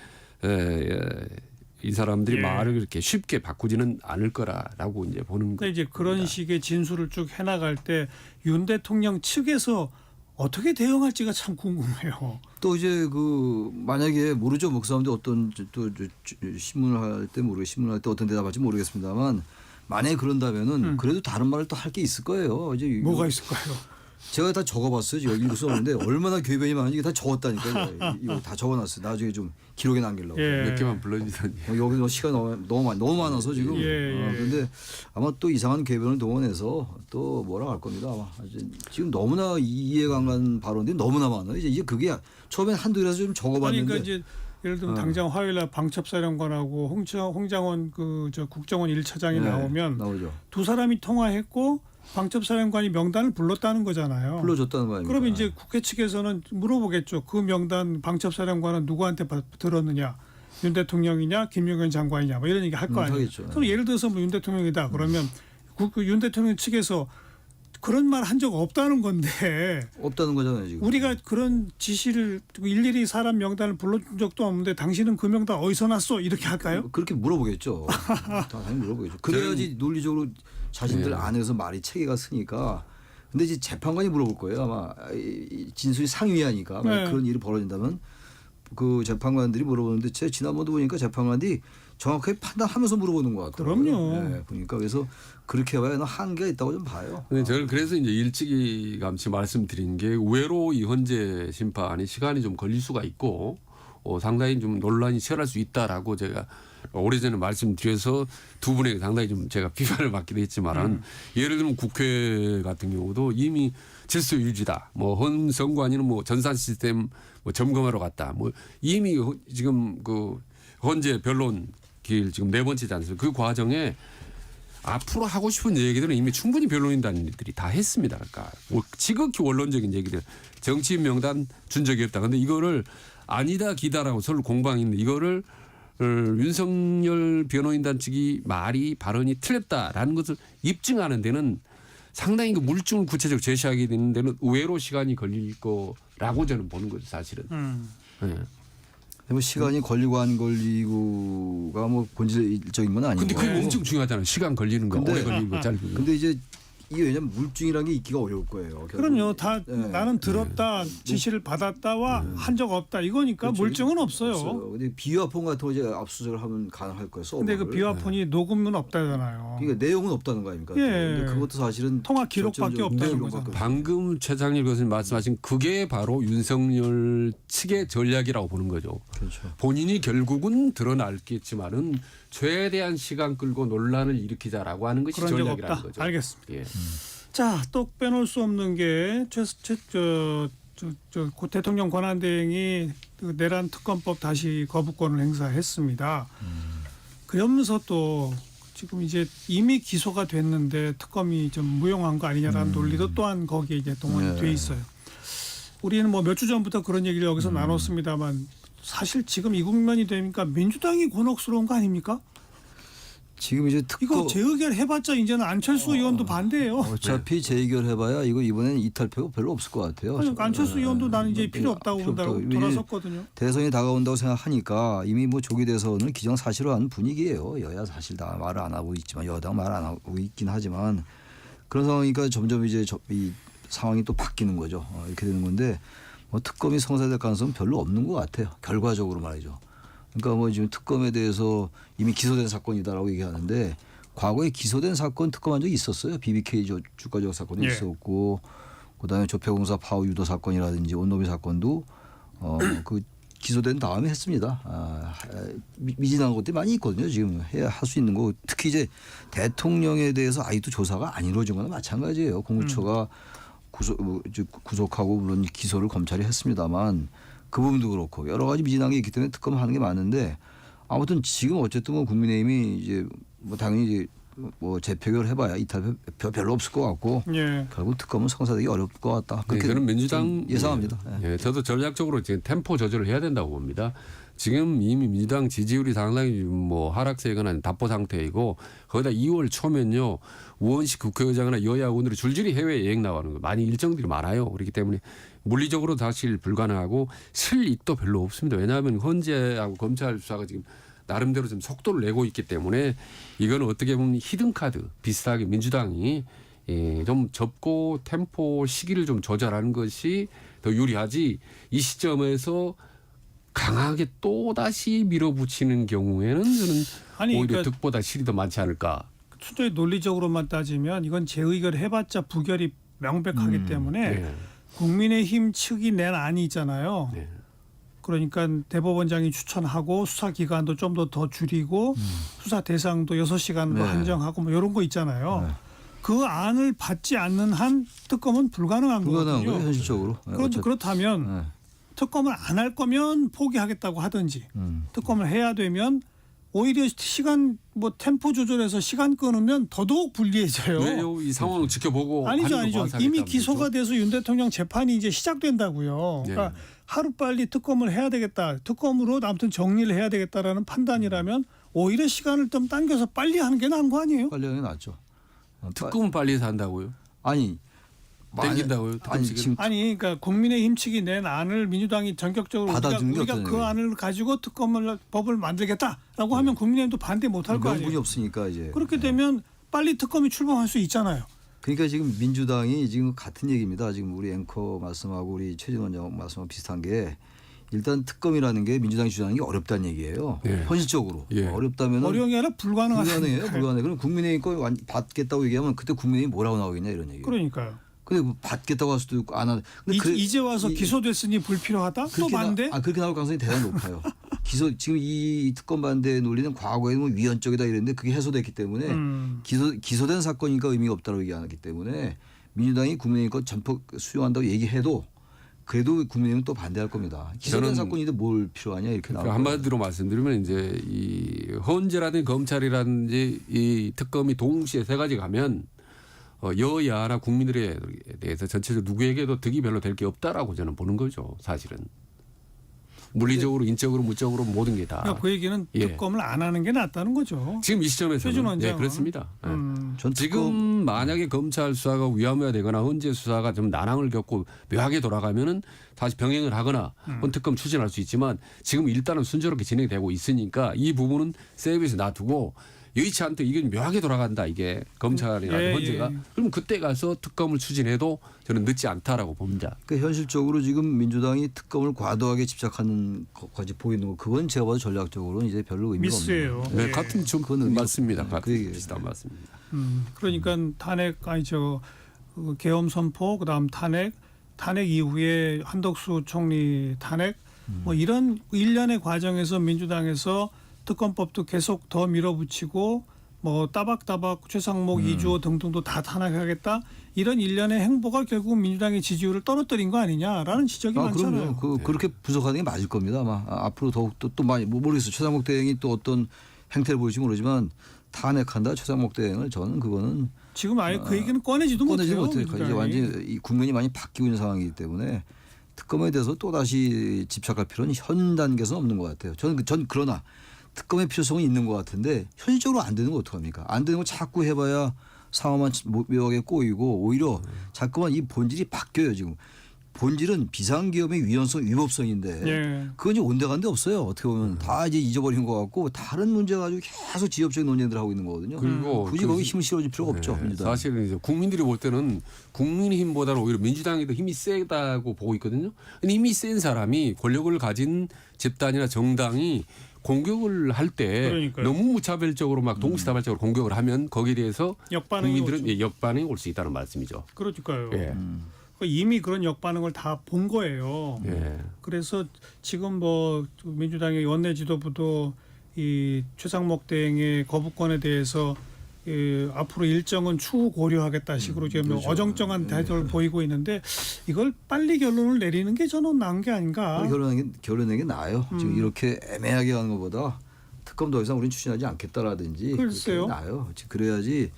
이 사람들이 말을 그렇게 쉽게 바꾸지는 않을 거라고 이제 보는 거죠. 이제 그런 식의 진술을 쭉 해나갈 때 윤 대통령 측에서 어떻게 대응할지가 참 궁금해요. 또 이제 그 만약에 모르죠. 목사님들 어떤 또 신문을 할 때 신문을 할 때 어떤 대답할지 모르겠습니다만 만약에 그런다면은 그래도 다른 말을 또 할 게 있을 거예요. 이제 뭐가 있을까요? 제가 다 적어봤어요. 지금 읽을 수 없는데 얼마나 궤변이 많은지 다 적었다니까요. 이거 다 적어놨어요. 나중에 좀 기록에 남기려고. 몇 개만 불러주세요. 여기 시간 너무 많아서 지금. 그런데 아마 또 이상한 궤변을 동원해서 또 뭐라 할 겁니다. 아마 지금 너무나 이해가 안 가는 발언들이 너무나 많아요. 이제 그게 처음엔 한두 개라서 좀 적어봤는데. 그러니까 이제 예를 들면 당장 화요일날 방첩사령관하고 홍장원 국정원 1차장이 나오면 나오죠. 두 사람이 통화했고 방첩사령관이 명단을 불렀다는 거잖아요. 불러줬다는 거 아닙니까? 그러면 이제 국회 측에서는 물어보겠죠. 그 명단 방첩사령관은 누구한테 들었느냐. 윤 대통령이냐 김용현 장관이냐 뭐 이런 얘기 할 거 아니에요. 그럼 예를 들어서 뭐 윤 대통령이다 그러면 윤 대통령 측에서 그런 말 한 적 없다는 건데. 없다는 거잖아요 지금. 우리가 그런 지시를 일일이 사람 명단을 불러준 적도 없는데 당신은 그 명단 어디서 났어? 이렇게 할까요? 그렇게 물어보겠죠. 당연히 물어보겠죠. 그래야지 논리적으로 자신들 안에서 말이 체계가 쓰니까. 근데 이제 재판관이 물어볼 거예요. 아마 진술이 상위하니까 그런 일이 벌어진다면 그 재판관들이 물어보는데 제가 지난번도 보니까 재판관들이 정확하게 판단하면서 물어보는 것 같아요. 그럼요. 그러니까 그래서 그렇게 해봐야 한계가 있다고 좀 봐요. 근데 저는 그래서 이제 일찌감치 말씀드린 게 의외로 이 헌재 심판이 시간이 좀 걸릴 수가 있고 상당히 좀 논란이 치열할 수 있다라고 제가 오래전에 말씀드려서 두 분에게 상당히 좀 제가 비판을 받기도 했지만은 예를 들면 국회 같은 경우도 이미 질서 유지다. 뭐 헌선관위는 뭐 전산 시스템 뭐 점검하러 갔다. 뭐 이미 지금 그 헌재 변론 길 지금 4번째지 않습니까? 그 과정에 앞으로 하고 싶은 얘기들은 이미 충분히 변론인단들이 다 했습니다. 그러니까 뭐 지극히 원론적인 얘기들 정치인 명단 준 적이 없다. 그런데 이거를 아니다 기다라고 서로 공방이 있는데 이거를 윤석열 변호인단 측이 발언이 틀렸다라는 것을 입증하는 데는 상당히 그 물증을 구체적으로 제시하게 되는 데는 의외로 시간이 걸릴 거라고 저는 보는 거죠 사실은. 네. 뭐 시간이 걸리고 안 걸리고가 뭐 본질적인 건 아니고. 근데 그게 엄청 중요하잖아요. 시간 걸리는 거, 오래 걸리는 거, 짧은 거. 근데 이제 이게 왜냐면 물증이라는 게 있기가 어려울 거예요. 그럼요. 다 나는 들었다, 지시를 받았다와 한 적 없다. 이거니까 그렇죠. 물증은 없어요. 근데 비화폰 같은 거 이제 압수수색을 하면 가능할 거예요. 근데 그 비화폰이 녹음은 없다잖아요. 그러니까 내용은 없다는 거 아닙니까? 근데 그것도 사실은 통화 기록밖에 없다는 거죠. 방금 최장일 교수님 말씀하신 그게 바로 윤석열 측의 전략이라고 보는 거죠. 그렇죠. 본인이 결국은 드러날겠지만은 최대한 시간 끌고 논란을 일으키자라고 하는 것이 전략이라는 거죠. 알겠습니다. 예. 자, 또 빼놓을 수 없는 게 고 대통령 권한대행이 그 내란 특검법 다시 거부권을 행사했습니다. 그러면서 또 지금 이제 이미 기소가 됐는데 특검이 좀 무용한 거 아니냐라는 논리도 또한 거기에 이제 동원이 돼 있어요. 우리는 뭐 몇 주 전부터 그런 얘기를 여기서 나눴습니다만 사실 지금 이 국면이 되니까 민주당이 곤혹스러운 거 아닙니까? 지금 이제 이거 재의결 해봤자 이제는 안철수 의원도 반대예요. 어차피 재의결해봐야 이거 이번에는 이탈표가 별로 없을 것 같아요. 그러니까 안철수 의원도 나는 이제 필요 없다고 본다고 돌아섰거든요. 대선이 다가온다고 생각하니까 이미 뭐 조기 대선을 기정사실화한 분위기예요. 여야 사실 다 말을 안 하고 있지만 여당 말 안 하고 있긴 하지만 그런 상황이니까 점점 이제 이 상황이 또 바뀌는 거죠. 이렇게 되는 건데 뭐 특검이 성사될 가능성은 별로 없는 것 같아요. 결과적으로 말이죠. 그러니까 뭐 지금 특검에 대해서 이미 기소된 사건이다라고 얘기하는데 과거에 기소된 사건 특검한 적이 있었어요. BBK 주가 조작 사건도 있었고 그다음에 조폐공사 파워 유도 사건이라든지 온노비 사건도 그 기소된 다음에 했습니다. 미진한 것들이 많이 있거든요. 지금 해야 할 수 있는 거 특히 이제 대통령에 대해서 아직도 조사가 안 이루어진 거나 마찬가지예요. 공수처가 구속하고 물론 기소를 검찰이 했습니다만 그 부분도 그렇고 여러 가지 미진한 게 있기 때문에 특검을 하는 게 맞는데 아무튼 지금 어쨌든 뭐 국민의힘이 이제 뭐 당연히 이제 뭐 재표결 해봐야 이탈표 별로 없을 것 같고 결국 특검은 성사되기 어려울 것 같다. 그렇게 저는 민주당 예상합니다. 저도 전략적으로 지금 템포 조절을 해야 된다고 봅니다. 지금 이미 민주당 지지율이 상당히 뭐 하락세거나 답보 상태이고 거기다 2월 초면요 우원식 국회의장이나 여야 의원들이 줄줄이 해외 여행 나가는 거 많이 일정들이 많아요. 그렇기 때문에 물리적으로 사실 불가능하고 실익도 별로 없습니다. 왜냐하면 헌재하고 검찰 수사가 지금 나름대로 좀 속도를 내고 있기 때문에 이거는 어떻게 보면 히든카드 비슷하게 민주당이 좀 접고 템포 시기를 좀 조절하는 것이 더 유리하지 이 시점에서 강하게 또다시 밀어붙이는 경우에는 저는 오히려 그러니까 득보다 실이 더 많지 않을까. 수도의 논리적으로만 따지면 이건 재의결 해봤자 부결이 명백하기 때문에 국민의힘 측이 낸 안이 있잖아요. 그러니까 대법원장이 추천하고 수사 기간도 좀 더 줄이고 수사 대상도 6시간으로 한정하고 뭐 이런 거 있잖아요. 그 안을 받지 않는 한 특검은 불가능한 거거든요. 거예요, 현실적으로. 그렇다면 특검을 안 할 거면 포기하겠다고 하든지 특검을 해야 되면 오히려 시간 뭐 템포 조절해서 시간 끊으면 더더욱 불리해져요. 왜요? 이 상황을 지켜보고 아니죠. 이미 기소가 거죠? 돼서 윤 대통령 재판이 이제 시작된다고요. 그러니까 하루빨리 특검을 해야 되겠다. 특검으로 아무튼 정리를 해야 되겠다라는 판단이라면 오히려 시간을 좀 당겨서 빨리 하는 게 나은 거 아니에요? 빨리 하는 게 낫죠. 특검은 빨리 해서 한다고요? 아니. 땡긴다고요? 아니 그러니까 국민의힘 측이 낸 안을 민주당이 전격적으로 우리가 그 안을 가지고 법을 만들겠다라고 하면 국민의힘도 반대 못할 거 아니에요. 명분이 없으니까 이제. 그렇게 되면 빨리 특검이 출범할 수 있잖아요. 그러니까 지금 민주당이 지금 같은 얘기입니다. 지금 우리 앵커 말씀하고 우리 최진 원장 말씀하고 비슷한 게 일단 특검이라는 게 민주당이 주장하는 게 어렵다는 얘기예요. 현실적으로 어렵다면 어려운 게 아니라 불가능해요. 그럼 국민의힘 거 받겠다고 얘기하면 그때 국민의힘 뭐라고 나오겠냐 이런 얘기예요. 그러니까요. 근데 받겠다고 할 수도 있고 안 하는. 이제 와서 기소됐으니 불필요하다? 또 반대? 그렇게 나올 가능성이 대단히 높아요. 지금 이 특검 반대 논리는 과거에는 뭐 위헌적이다 이랬는데 그게 해소됐기 때문에 기소된 사건이니까 의미가 없다고 얘기하기 때문에 민주당이 국민의힘 거 전폭 수용한다고 얘기해도 그래도 국민의힘은 또 반대할 겁니다. 기소된 사건인데 뭘 필요하냐 이렇게 나오고. 한마디로 말씀드리면 이제 이 헌재라든지 검찰이라든지 이 특검이 동시에 세 가지 가면 여야나 국민들에 대해서 전체적으로 누구에게도 득이 별로 될 게 없다라고 저는 보는 거죠. 사실은. 물리적으로, 인적으로, 무적으로 모든 게 다. 그러니까 그 얘기는 특검을 안 하는 게 낫다는 거죠. 지금 이 시점에서는. 그렇습니다. 지금 만약에 검찰 수사가 위험해되거나 헌재 수사가 좀 난항을 겪고 묘하게 돌아가면은 다시 병행을 하거나 특검 추진할 수 있지만 지금 일단은 순조롭게 진행되고 있으니까 이 부분은 세이브에서 놔두고 여의치 않게 이게 묘하게 돌아간다 이게 검찰이나 헌재가 그럼 그때 가서 특검을 추진해도 저는 늦지 않다라고 봅니다. 그러니까 현실적으로 지금 민주당이 특검을 과도하게 집착하는 것까지 보이는 거 그건 제가 봐도 전략적으로는 이제 별로 의미가 미스예요. 없는 네, 같은 좀 맞습니다. 그 비슷한 맞습니다. 그러니까 계엄 선포 그다음 탄핵 이후에 한덕수 총리 탄핵 뭐 이런 일련의 과정에서 민주당에서 특검법도 계속 더 밀어붙이고 뭐 따박따박 최상목 이주호 등등도 다 탄핵하겠다 이런 일련의 행보가 결국 민주당의 지지율을 떨어뜨린 거 아니냐라는 지적이 많잖아요. 그렇게 분석하는 게 맞을 겁니다. 아마 앞으로 더욱 또 많이 모르겠어요. 최상목 대행이 또 어떤 행태를 보일지 모르지만 탄핵한다 최상목 대행을 저는 그거는 지금 아예 그 얘기는 꺼내지도 못해요. 이제 완전히 이 국면이 많이 바뀌고 있는 상황이기 때문에 특검에 대해서 또 다시 집착할 필요는 현 단계에서는 없는 것 같아요. 전 그러나 특검의 필요성은 있는 것 같은데 현실적으로 안 되는 거 어떡합니까? 안 되는 거 자꾸 해봐야 상황만 묘하게 꼬이고 오히려 자꾸만 이 본질이 바뀌어요 지금. 본질은 비상기업의 위헌성, 위법성인데 예. 그건 이제 온데간데 없어요. 어떻게 보면 다 이제 잊어버린 것 같고 다른 문제 가지고 계속 지역적인 논쟁들을 하고 있는 거거든요. 그리고 굳이 거기 힘을 실어줄 필요가 없죠. 민주당. 사실은 이제 국민들이 볼 때는 국민의힘보다는 오히려 민주당이 더 힘이 세다고 보고 있거든요. 근데 힘이 센 사람이 권력을 가진 집단이나 정당이 공격을 할 때 너무 무차별적으로 막 동시다발적으로 공격을 하면 거기에 대해서 국민들은 역반응이 올 수 있다는 말씀이죠. 그러니까요. 예. 이미 그런 역반응을 다 본 거예요. 예. 그래서 지금 뭐 민주당의 원내 지도부도 이 최상목 대행의 거부권에 대해서 앞으로 일정은 추후 고려하겠다 식으로 지금 그렇죠. 어정쩡한 태도를 보이고 있는데 이걸 빨리 결론을 내리는 게 저는 나은 게 아닌가. 결론내는 게 나아요. 지금 이렇게 애매하게 하는 것보다 특검 더 이상 우리는 추진하지 않겠다라든지 글쎄요. 그렇게 나아요. 그래야지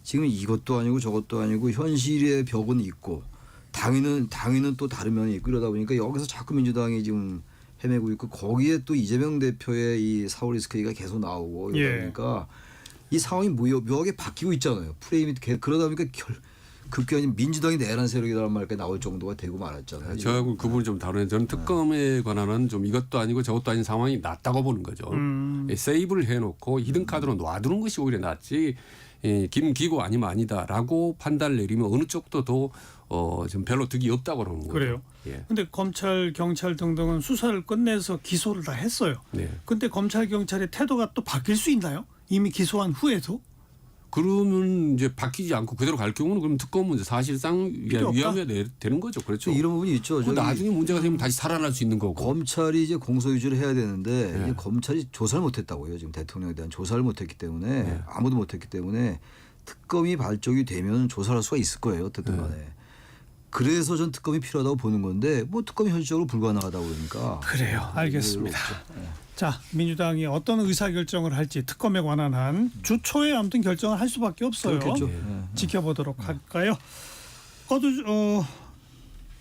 지금 이것도 아니고 저것도 아니고 현실의 벽은 있고 당위는 또 다른 면이 있고 이러다 보니까 여기서 자꾸 민주당이 지금 헤매고 있고 거기에 또 이재명 대표의 이 사월 리스크가 계속 나오고 이러다 보니까 이 상황이 묘하게 바뀌고 있잖아요. 프레임이 그러다 보니까 급격히 민주당이 내란 세력이라는 말까지 나올 정도가 되고 말았잖아요. 저하고 그 부분을 좀 다루는 저는 특검에 관한은 좀 이것도 아니고 저것도 아닌 상황이 낫다고 보는 거죠. 세이브를 해놓고 히든 카드로 놔두는 것이 오히려 낫지. 김기고 아니면 아니다라고 판단을 내리면 어느 쪽도 더 지금 별로 득이 없다고 그러는 거예요. 그래요. 그런데 검찰, 경찰 등등은 수사를 끝내서 기소를 다 했어요. 그런데 검찰, 경찰의 태도가 또 바뀔 수 있나요? 이미 기소한 후에도? 그러면 이제 바뀌지 않고 그대로 갈 경우는 그럼 특검은 이제 사실상 위험해야 되는 거죠. 그렇죠. 이런 부분이 있죠. 나중에 문제가 되면 다시 살아날 수 있는 거고. 검찰이 이제 공소 유지를 해야 되는데 이제 검찰이 조사를 못했다고요. 지금 대통령에 대한 조사를 못했기 때문에 아무도 못했기 때문에 특검이 발족이 되면 조사를 할 수가 있을 거예요. 어쨌든 간에. 그래서 전 특검이 필요하다고 보는 건데 뭐 특검이 현실적으로 불가능하다고 그러니까. 그래요. 알겠습니다. 자, 민주당이 어떤 의사결정을 할지 특검에 관한 한 주 초에 아무튼 결정을 할 수밖에 없어요. 그렇겠죠. 지켜보도록 할까요?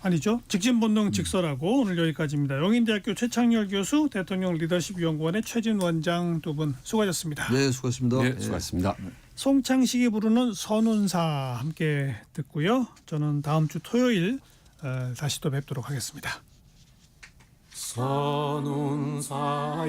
아니죠. 직진본능 직설하고 오늘 여기까지입니다. 영인대학교 최창렬 교수, 대통령 리더십연구원의 최진 원장 두 분 수고하셨습니다. 네, 수고하셨습니다. 네, 수고하셨습니다. 송창식이 부르는 선운사 함께 듣고요. 저는 다음 주 토요일 다시 또 뵙도록 하겠습니다. 선운사